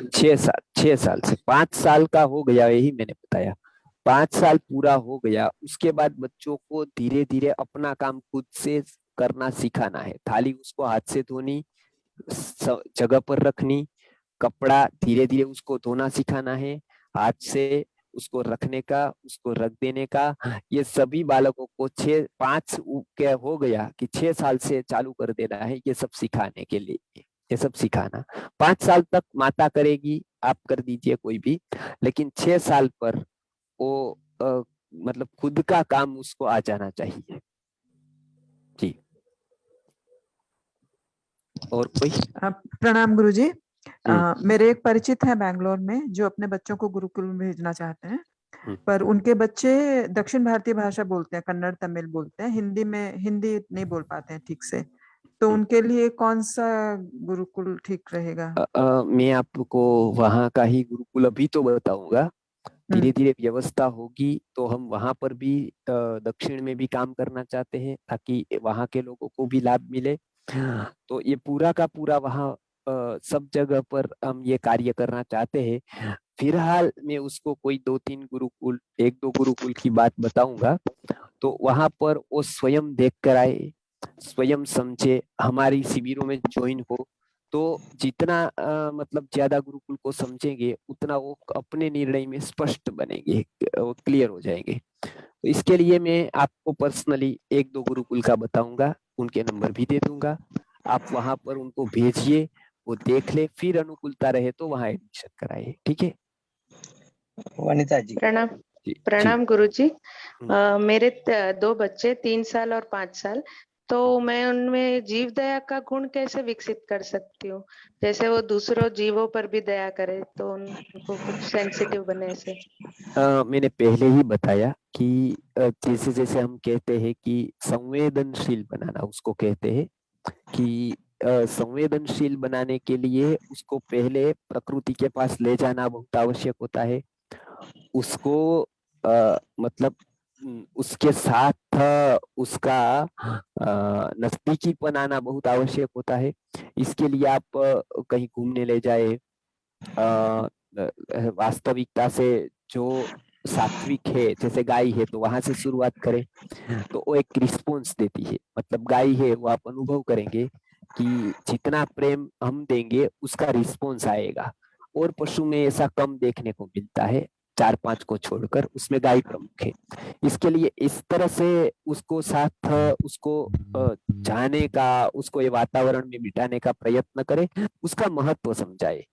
6 साल से 5 साल का हो गया, यही मैंने बताया, 5 साल पूरा हो गया, उसके बाद बच्चों को धीरे धीरे अपना काम खुद से करना सिखाना है। थाली उसको हाथ से धोनी, जगह पर रखनी, कपड़ा धीरे धीरे उसको धोना सिखाना है, हाथ से उसको रखने का, उसको रख देने का। ये सभी बालकों को 5 क्या हो गया कि 6 साल से चालू कर देना है, ये सब सिखाने के लिए, ये सब सिखाना। 5 साल तक माता करेगी, आप कर दीजिए कोई भी, लेकिन 6 साल पर वो मतलब खुद का काम उसको आ जाना चाहिए जी। और कोई? प्रणाम गुरुजी। मेरे एक परिचित है बैंगलोर में जो अपने बच्चों को गुरुकुल में भेजना चाहते हैं, पर उनके बच्चे दक्षिण भारतीय भाषा बोलते हैं, कन्नड़ तमिल बोलते हैं, हिंदी नहीं बोल पाते हैं ठीक से, तो उनके लिए कौन सा गुरुकुल ठीक रहेगा? मैं आपको वहाँ का ही गुरुकुल अभी तो बताऊंगा, धीरे धीरे व्यवस्था होगी तो हम वहां पर भी दक्षिण में भी काम करना चाहते हैं, ताकि वहां के लोगों को भी लाभ मिले। तो ये पूरा का पूरा वहाँ सब जगह पर हम ये कार्य करना चाहते हैं। फिलहाल मैं उसको कोई 2-3 गुरुकुल, 1-2 गुरुकुल की बात बताऊंगा, तो वहां पर वो स्वयं देख कर आए, स्वयं समझे, हमारी शिविरों में ज्वाइन हो, तो जितना मतलब ज्यादा गुरुकुल को समझेंगे उतना वो अपने निर्णय में स्पष्ट बनेंगे, वो क्लियर हो जाएंगे। तो इसके लिए मैं आपको पर्सनली 1-2 गुरुकुल का बताऊंगा, उनके नंबर भी दे दूंगा, आप वहां पर उनको भेजिए, वो देख ले, फिर अनुकूलता रहे तो वहां एडमिशन कराइए, ठीक है? वनिता जी। प्रणाम गुरुजी। मेरे 2 बच्चे 3 साल और 5 साल, तो मैं उनमें जीव दया का गुण कैसे विकसित कर सकती हूँ? जैसे वो दूसरों जीवों पर भी दया करे, तो उनको कुछ सेंसिटिव बने ऐसे। मैंने पहले ही बताया कि जैसे जैसे हम कहते हैं कि संवेदनशील बनाना, उसको कहते हैं कि संवेदनशील बनाने के लिए उसको पहले प्रकृति के पास ले जाना बहुत आवश्यक होता है। उसको मतलब उसके साथ उसका नजदीकीपन आना बहुत आवश्यक होता है। इसके लिए आप कहीं घूमने ले जाए, वास्तविकता से जो सात्विक है, जैसे गाय है तो वहां से शुरुआत करें तो वो एक रिस्पॉन्स देती है। मतलब गाय है वो आप अनुभव करेंगे कि जितना प्रेम हम देंगे उसका रिस्पॉन्स आएगा, और पशु में ऐसा कम देखने को मिलता है, 4-5 को छोड़कर उसमें गाय प्रमुख है। इसके लिए इस तरह से उसको साथ उसको जाने का, उसको ये वातावरण में बिठाने का प्रयत्न करें, उसका महत्व समझाए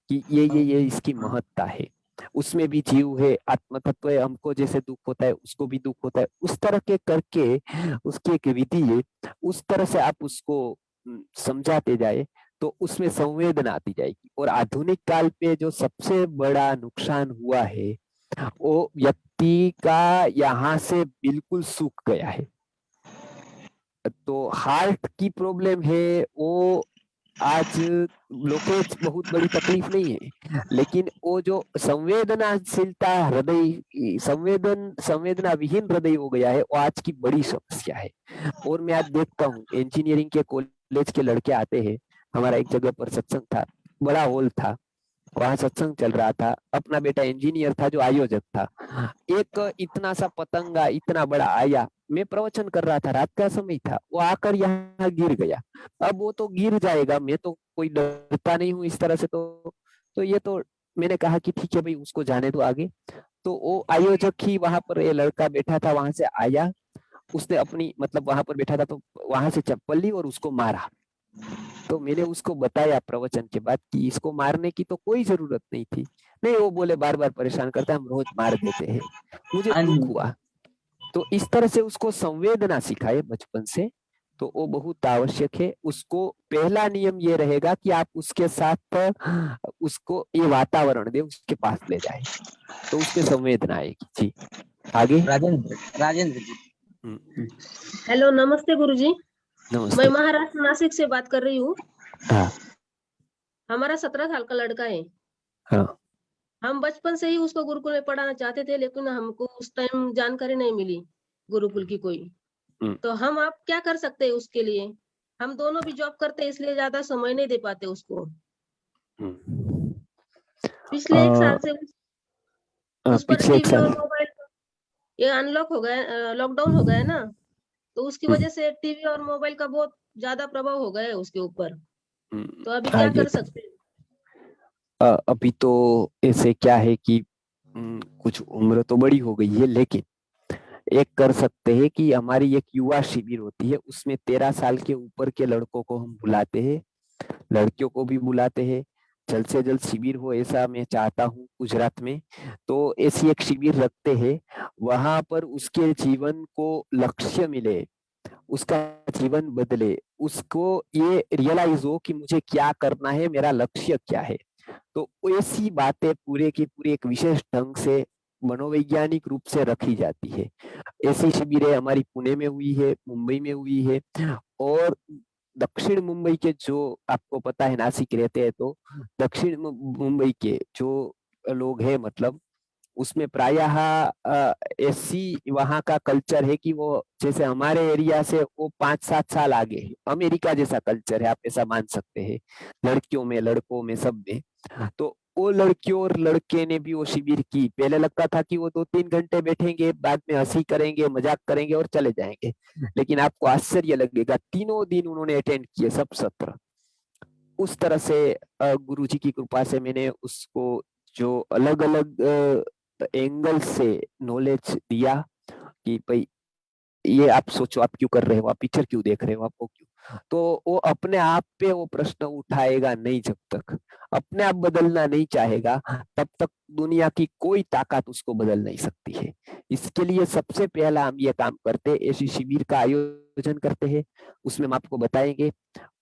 कि ये इसकी महत्ता है। उसमें भी जीव है, आत्म तत्व है, हमको जैसे दुख होता है उसको भी दुख होता है। उस तरह के करके उसकी एक विधि है, उस तरह से आप उसको समझाते जाए तो उसमें संवेदना आती जाएगी। और आधुनिक काल पे जो सबसे बड़ा नुकसान हुआ है वो व्यक्ति का यहाँ से बिल्कुल सूख गया है। तो हार्ट की प्रॉब्लम है वो आज लोगों को बहुत बड़ी तकलीफ नहीं है, लेकिन वो जो संवेदनाशीलता, हृदय संवेदना विहीन हृदय हो गया है, वो आज की बड़ी समस्या है। और मैं आज देखता हूँ इंजीनियरिंग के कॉलेज के लड़के आते हैं, हमारा एक जगह पर सत्संग था, बड़ा हॉल था, वहां सत्संग चल रहा था, अपना बेटा इंजीनियर था जो आयोजक था। एक इतना सा पतंगा इतना बड़ा आया, मैं प्रवचन कर रहा था, रात का समय था, वो आकर यहाँ गिर गया। अब वो तो गिर जाएगा, मैं तो कोई डरता नहीं हूँ इस तरह से, तो ये तो मैंने कहा कि ठीक है भाई उसको जाने दो आगे। तो वो आयोजक ही वहां पर, ये लड़का बैठा था वहां से आया, उसने अपनी मतलब वहां पर बैठा था तो वहां से चप्पल ली और उसको मारा। तो मैंने उसको बताया प्रवचन के बाद कि इसको मारने की तो कोई जरूरत नहीं थी। नहीं, वो बोले बार बार परेशान करता है, हम रोज मार देते हैं। मुझे दुख हुआ। तो इस तरह से उसको संवेदना सिखाए बचपन से, तो वो बहुत आवश्यक है। उसको पहला नियम ये रहेगा कि आप उसके साथ उसको ये वातावरण दे, उसके पास ले जाए, तो उसमें संवेदना आएगी। जी आगे। राजेंद्र जी। हेलो, नमस्ते गुरुजी। नमस्ते। मैं महाराष्ट्र नासिक से बात कर रही हूँ। हाँ। हमारा 17 साल का लड़का है। हाँ। हम बचपन से ही उसको गुरुकुल में पढ़ाना चाहते थे, लेकिन हमको उस टाइम जानकारी नहीं मिली गुरुकुल की कोई। तो हम आप क्या कर सकते हैं उसके लिए? हम दोनों भी जॉब करते हैं, इसलिए ज्यादा समय नहीं दे पाते उसको। पिछले 1 साल से उस पर पिछले 1 टीवी और साल मोबाइल ये अनलॉक हो गया, लॉकडाउन हो गया ना, तो उसकी वजह से टीवी और मोबाइल का बहुत ज्यादा प्रभाव हो गया है उसके ऊपर। तो अभी क्या कर सकते हैं? अभी तो ऐसे क्या है कि कुछ उम्र तो बड़ी हो गई है, लेकिन एक कर सकते हैं कि हमारी एक युवा शिविर होती है, उसमें 13 साल के ऊपर के लड़कों को हम बुलाते हैं, लड़कियों को भी बुलाते हैं। जल्द से जल्द शिविर हो ऐसा मैं चाहता हूँ गुजरात में। तो ऐसी एक शिविर रखते हैं, वहां पर उसके जीवन को लक्ष्य मिले, उसका जीवन बदले, उसको ये रियलाइज हो कि मुझे क्या करना है, मेरा लक्ष्य क्या है। तो ऐसी बातें पूरे की पूरी एक विशेष ढंग से मनोवैज्ञानिक रूप से रखी जाती है। ऐसी शिविरें हमारी पुणे में हुई है, मुंबई में हुई है, और दक्षिण मुंबई के जो आपको पता है नासिक रहते हैं, तो दक्षिण मुंबई के जो लोग हैं मतलब उसमें प्रायः ऐसी वहां का कल्चर है कि वो जैसे हमारे एरिया से वो 5-7 साल आगे है, अमेरिका जैसा कल्चर है, आप ऐसा मान सकते हैं, लड़कियों में लड़कों में सब में। तो वो लड़कियों और लड़के ने भी वो शिविर की। पहले लगता था कि वो 2-3 घंटे बैठेंगे, बाद में हंसी करेंगे, मजाक करेंगे और चले जाएंगे, लेकिन आपको आश्चर्य लगेगा, तीनों दिन उन्होंने अटेंड किए, सब सत्र। उस तरह से गुरुजी की कृपा से मैंने उसको जो अलग अलग एंगल से नॉलेज दिया कि भाई ये आप सोचो, आप क्यों कर रहे हो, आप पिक्चर क्यों देख रहे हो, आपको क्यों। तो वो अपने आप पे वो प्रश्न उठाएगा नहीं, जब तक अपने आप बदलना नहीं चाहेगा तब तक दुनिया की कोई ताकत उसको बदल नहीं सकती है। इसके लिए सबसे पहला हम ये काम करते हैं, ऐसी शिविर का आयोजन करते हैं, उसमें हम आपको बताएंगे।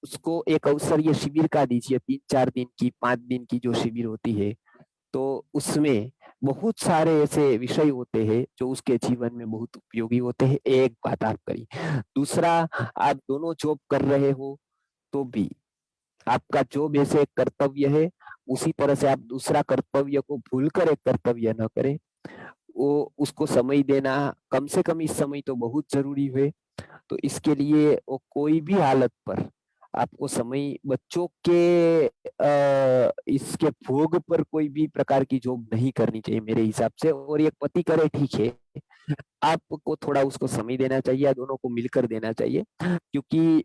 उसको एक अवसर ये शिविर का दीजिए, 3-4 दिन की, 5 दिन की जो शिविर होती है, तो उसमें बहुत सारे ऐसे विषय होते हैं जो उसके जीवन में बहुत उपयोगी होते हैं। एक बात आप करिए। दूसरा, आप दोनों जॉब कर रहे हो तो भी आपका जॉब ऐसे एक कर्तव्य है, उसी तरह से आप दूसरा कर्तव्य को भूलकर एक कर्तव्य न करें। वो उसको समय देना कम से कम इस समय तो बहुत जरूरी है। तो इसके लिए वो कोई भी हालत पर आपको समय बच्चों के इसके भोग पर कोई भी प्रकार की जॉब नहीं करनी चाहिए मेरे हिसाब से। और ये पति करे ठीक है, आपको थोड़ा उसको समय देना चाहिए या दोनों को मिलकर देना चाहिए, क्योंकि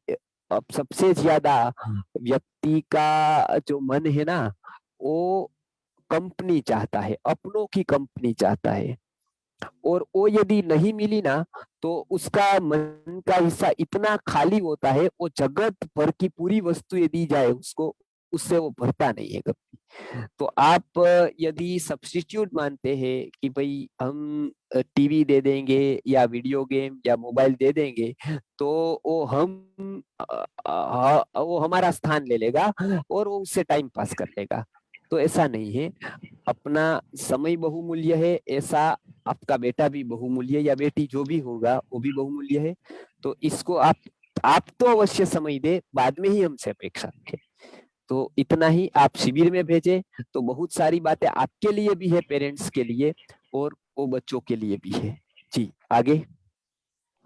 अब सबसे ज्यादा व्यक्ति का जो मन है ना वो कंपनी चाहता है, अपनों की कंपनी चाहता है। और वो यदि नहीं मिली ना तो उसका मन का हिस्सा इतना खाली होता है, वो जगत भर की पूरी वस्तु दी जाए उसको, उससे वो भरता नहीं है कभी। तो आप यदि सब्स्टिट्यूट मानते हैं कि भाई हम टीवी दे देंगे या वीडियो गेम या मोबाइल दे देंगे तो वो वो हमारा स्थान ले लेगा और वो उससे टाइम पास कर लेगा, तो ऐसा नहीं है। अपना समय बहुमूल्य है, ऐसा आपका बेटा भी बहुमूल्य या बेटी जो भी होगा वो भी बहुमूल्य है। तो इसको आप तो अवश्य समय दे, बाद में ही हमसे अपेक्षा रखें। तो इतना ही आप शिविर में भेजे तो बहुत सारी बातें आपके लिए भी है, पेरेंट्स के लिए, और वो बच्चों के लिए भी है। जी आगे।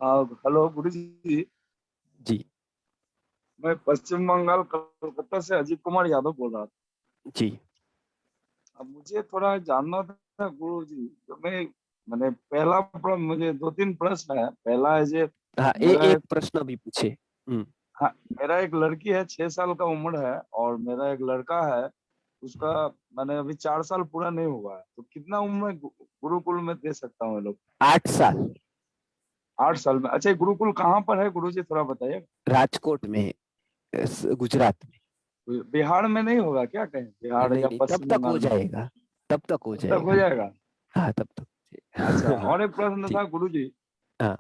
हेलो गुरुजी। जी मैं पश्चिम बंगाल कोलकाता से अजीत कुमार यादव बोल रहा था। जी। अब मुझे थोड़ा जानना था गुरुजी, तो मैंने पहला मुझे 2-3 प्रश्न है। पहला है जे हाँ, एक प्रश्न भी पूछे। हाँ, मेरा एक लड़की है, 6 साल का उम्र है, और मेरा एक लड़का है, उसका मैंने अभी 4 साल पूरा नहीं हुआ है। तो कितना उम्र गुरुकुल में दे सकता हूँ? लोग 8 साल। 8 साल में? अच्छा, गुरुकुल कहाँ पर है गुरुजी, थोड़ा बताइए। राजकोट में, गुजरात में। बिहार में नहीं होगा क्या कहीं? बिहार या पश्चिम तब तक हो जाएगा, तब तक हो जाएगा। तब हो जाएगा। हाँ तब तक। अच्छा, और एक प्रश्न था गुरुजी। हाँ।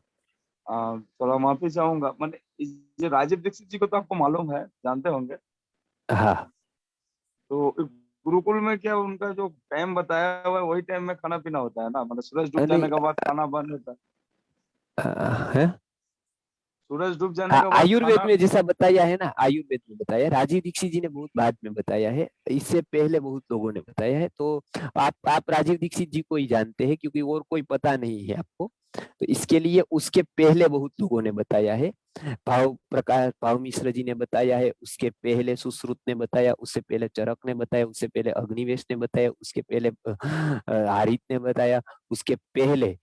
थोड़ा माफी चाहूंगा, मैंने राजीव दीक्षित जी को तो आपको मालूम है, जानते होंगे। हाँ। तो गुरुकुल में क्या उनका जो टाइम बताया हुआ है वही टाइम में खाना पीना होता है ना? मतलब सूरज डूब जाने के बाद खाना बंद होता है? सूरज डूब जाने के बाद आयुर्वेद में जैसा बताया है ना, आयुर्वेद में बताया, राजीव दीक्षित जी ने बहुत बाद में बताया है, इससे पहले बहुत लोगों ने बताया है। तो आप राजीव दीक्षित जी को ही जानते हैं क्योंकि और कोई पता नहीं है आपको। तो इसके लिए उसके पहले बहुत लोगों ने बताया है। भाव मिश्र जी ने बताया है, उसके पहले सुश्रुत ने बताया, उससे पहले चरक ने बताया, उससे पहले अग्निवेश ने बताया, उसके पहले हारित ने बताया, उसके पहले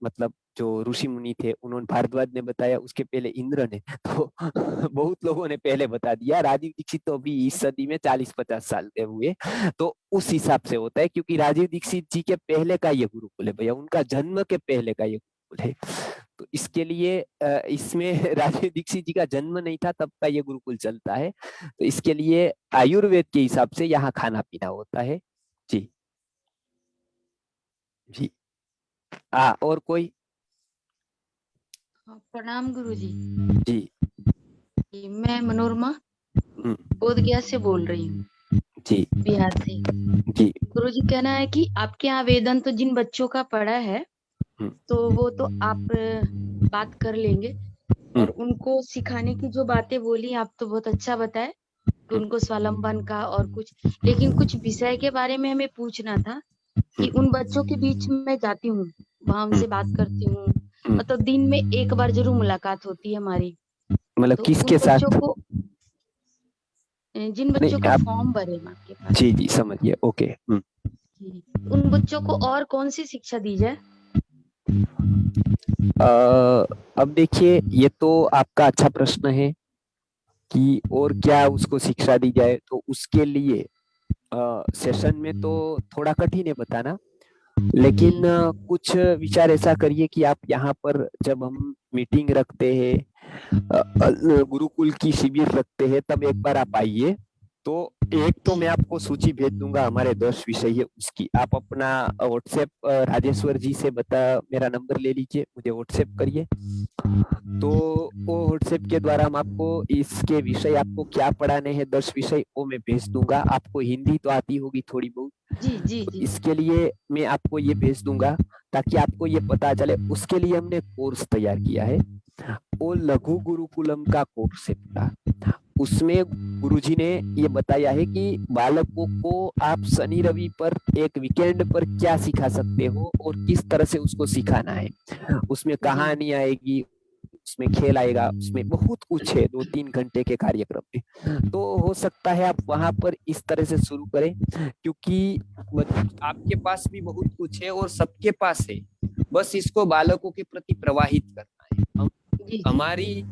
मतलब जो ऋषि मुनि थे उन्होंने, भारद्वाज ने बताया, उसके पहले इंद्र ने। तो बहुत लोगों ने पहले बता दिया। राजीव दीक्षित तो अभी इस सदी में 40-50 साल के हुए, तो उस हिसाब से होता है, क्योंकि राजीव दीक्षित जी के पहले का ये गुरुकुल है भैया, उनका जन्म के पहले का ये गुरुकुल है। तो इसके लिए इसमें राजीव दीक्षित जी का जन्म नहीं था तब का ये गुरुकुल चलता है। तो इसके लिए आयुर्वेद के हिसाब से यहाँ खाना पीना होता है। जी जी। और कोई? प्रणाम गुरुजी। जी। मैं मनोरमा बोधगया से बोल रही हूँ। जी। बिहार से। जी। गुरुजी, कहना है कि आपके यहाँ वेदन तो जिन बच्चों का पढ़ा है तो वो तो आप बात कर लेंगे, और उनको सिखाने की जो बातें बोली आप तो बहुत अच्छा बताए कि उनको स्वावलंबन का और कुछ, लेकिन कुछ विषय के बारे में हमें पूछना था कि उन बच्चों के बीच में मैं जाती हूँ, वहां उनसे बात करती हूँ, मतलब दिन में एक बार जरूर मुलाकात होती है हमारी। मतलब तो किसके उन साथ? बच्चों को, जिन बच्चों का फॉर्म भरे आपके पास। जी जी, समझिए। ओके। उन बच्चों को और कौन सी शिक्षा दी जाए? अब देखिए, ये तो आपका अच्छा प्रश्न है कि और क्या उसको शिक्षा दी जाए। तो उसके लिए सेशन में तो थोड़ा कठिन है बताना, लेकिन कुछ विचार ऐसा करिए कि आप यहाँ पर जब हम मीटिंग रखते हैं, गुरुकुल की शिविर रखते हैं, तब एक बार आप आइए। तो एक तो मैं आपको सूची भेज दूंगा, हमारे 10 विषय है उसकी। आप अपना व्हाट्सएप राजेश्वर जी से मेरा नंबर ले लीजिए, मुझे व्हाट्सएप करिए। तो वो व्हाट्सएप के द्वारा हम आपको इसके विषय, आपको क्या पढ़ाने हैं 10 विषय, वो मैं भेज दूंगा। आपको हिंदी तो आती होगी थोड़ी बहुत, जी। तो इसके लिए मैं आपको ये भेज दूंगा ताकि आपको ये पता चले। उसके लिए हमने कोर्स तैयार किया है, वो लघु गुरुकुलम का कोर्स है पूरा। उसमें गुरुजी ने ये बताया है कि बालकों को आप शनि रवि पर एक वीकेंड पर क्या सिखा सकते हो और किस तरह से उसको सिखाना है। उसमें कहानी आएगी, उसमें खेल आएगा, उसमें बहुत कुछ है 2-3 घंटे के कार्यक्रम में। तो हो सकता है आप वहां पर इस तरह से शुरू करें, क्योंकि आपके पास भी बहुत कुछ है और सबके पास है, बस इसको बालकों के प्रति प्रवाहित करना है। हमारी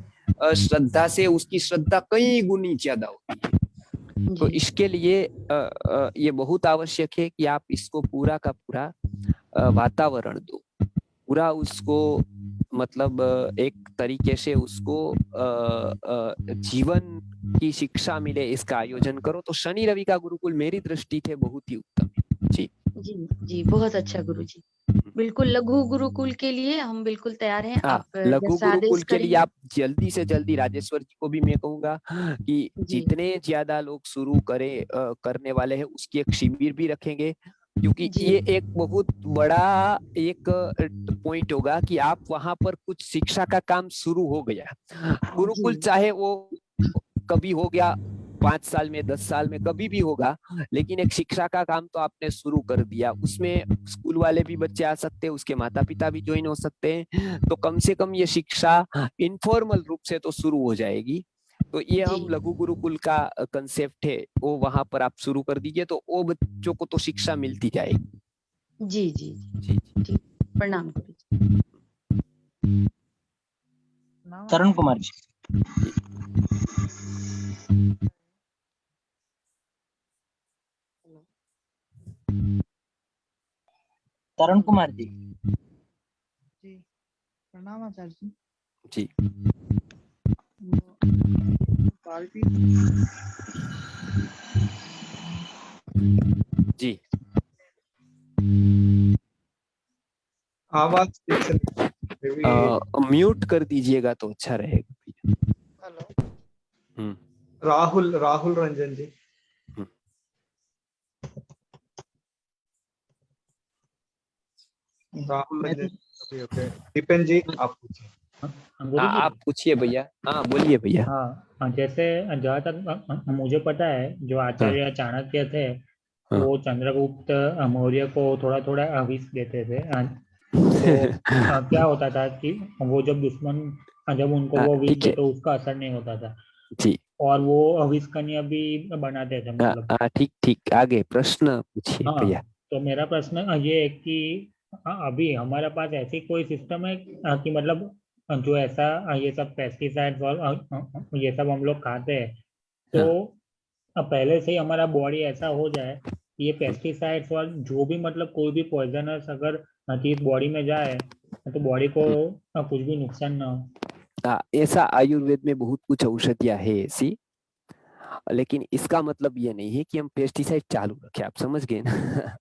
श्रद्धा से उसकी श्रद्धा कई गुनी ज्यादा होती है। तो इसके लिए ये बहुत आवश्यक है कि आप इसको पूरा का पूरा वातावरण दो, पूरा उसको मतलब एक तरीके से उसको जीवन की शिक्षा मिले, इसका आयोजन करो। तो शनि रवि का गुरुकुल मेरी दृष्टि से बहुत ही उत्तम है। जी जी जी, बहुत अच्छा गुरुजी। बिल्कुल लघु गुरुकुल के लिए हम बिल्कुल तैयार हैं। हाँ, आप लघु जैसा गुरुकुल आदेश के लिए करेंगे। आप जल्दी से जल्दी, राजेश्वर जी को भी मैं कहूंगा कि जितने ज्यादा लोग शुरू करने वाले हैं उसकी एक शिविर भी रखेंगे, क्योंकि ये एक बहुत बड़ा एक पॉइंट होगा कि आप वहां पर कुछ शिक्षा का काम शुरू हो गया। गुरुकुल चाहे वो कभी हो गया 5 साल में, 10 साल में, कभी भी होगा, लेकिन एक शिक्षा का काम तो आपने शुरू कर दिया। उसमें स्कूल वाले भी बच्चे आ सकते हैं, उसके माता पिता भी ज्वाइन हो सकते हैं। तो कम से कम ये शिक्षा इनफॉर्मल रूप से तो शुरू हो जाएगी। तो ये हम लघु गुरुकुल का कंसेप्ट है, वो वहां पर आप शुरू कर दीजिए, तो वो बच्चों को तो शिक्षा मिलती जाएगी। जी जी जी ठीक, प्रणाम गुरुजी। तरुण कुमार जी। तरुण कुमार जी। जी प्रणाम आचार्य जी। जी पार्टी जी आवाज म्यूट कर दीजिएगा तो अच्छा रहेगा। हेलो, राहुल रंजन जी। राहुल रंजन, ओके। दीपेन जी आप पूछिए। आप पूछिए भैया। हाँ बोलिए भैया। हाँ, जैसे जहाँ तक मुझे पता है, जो आचार्य चाणक्य थे वो चंद्रगुप्त मौर्य को थोड़ा थोड़ा अभिष देते थे। तो क्या होता था कि वो जब दुश्मन जब उनको वो विष दे तो उसका असर नहीं होता था जी, और वो अविष्करणीय भी बनाते थे, मतलब। ठीक ठीक, आगे प्रश्न पूछिए भैया। तो मेरा प्रश्न ये है कि अभी हमारे पास ऐसी कोई सिस्टम है कि मतलब जो ऐसा ये सब पेस्टिसाइड्स और ये सब हम लोग खाते हैं, तो पहले से ही हमारा बॉडी ऐसा हो जाए कि ये पेस्टिसाइड्स और जो भी मतलब कोई भी पॉइजनस अगर चीज बॉडी में जाए तो बॉडी को कुछ भी नुकसान ना हो। ऐसा आयुर्वेद में बहुत कुछ औषधियां है ऐसी, लेकिन इसका मतलब ये नहीं है कि हम पेस्टिसाइड चालू रखें। आप समझ गए ना?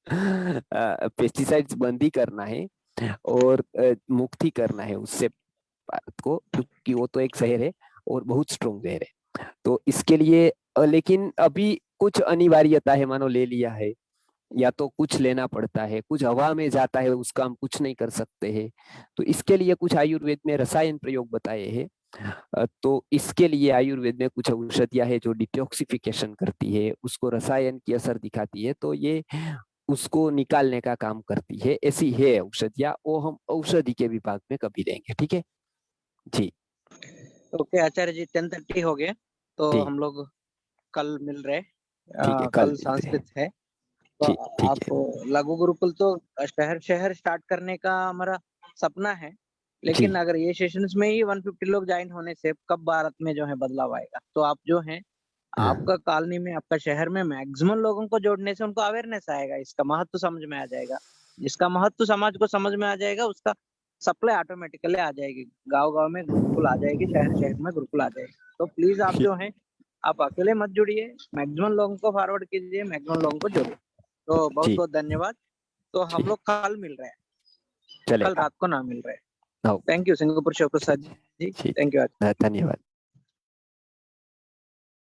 पेस्टिसाइड्स बंद ही करना है और मुक्ति करना है उससे भारत को, क्योंकि वो तो एक जहर है और बहुत स्ट्रॉन्ग जहर है। तो इसके लिए लेकिन अभी कुछ अनिवार्यता है, मानो ले लिया है या तो कुछ लेना पड़ता है, कुछ हवा में जाता है, उसका हम कुछ नहीं कर सकते हैं। तो इसके लिए कुछ आयुर्वेद में रसायन प्रयोग बताए हैं। तो इसके लिए आयुर्वेद में कुछ औषधियां है जो डिटॉक्सिफिकेशन करती है, उसको रसायन की असर दिखाती है, तो ये उसको निकालने का काम करती है। ऐसी है औषधियां, वो हम औषधि के विभाग में कभी देंगे। ठीक है जी। ओके आचार्य जी, 10:30 हो गए, तो हम लोग कल मिल रहे। कल संस्कृत है, तो आप लघु गुरुकुल तो शहर स्टार्ट करने का हमारा सपना है, लेकिन अगर ये सेशंस में ही 150 लोग ज्वाइन होने से कब भारत में जो है बदलाव आएगा। तो आप जो है आपका कॉलोनी में, आपका शहर में मैक्सिमम लोगों को जोड़ने से उनको अवेयरनेस आएगा, इसका महत्व समझ में आ जाएगा। जिसका महत्व समाज को समझ में आ जाएगा उसका सप्लाई ऑटोमेटिकली आ जाएगी, गांव में गुरुकुल आ जाएगी, शहर में गुरुकुल आ जाएगी। तो प्लीज आप जो है आप अकेले मत जुड़िए, मैक्सिमम लोगों को फॉरवर्ड कीजिए, मैक्सिमम लोगों को जोड़िए। तो बहुत बहुत धन्यवाद। तो हम लोग कल मिल रहे हैं, कल रात को ना मिल रहे हैं। Thank you Singapore Shiv Prasad ji, thank you. धन्यवाद।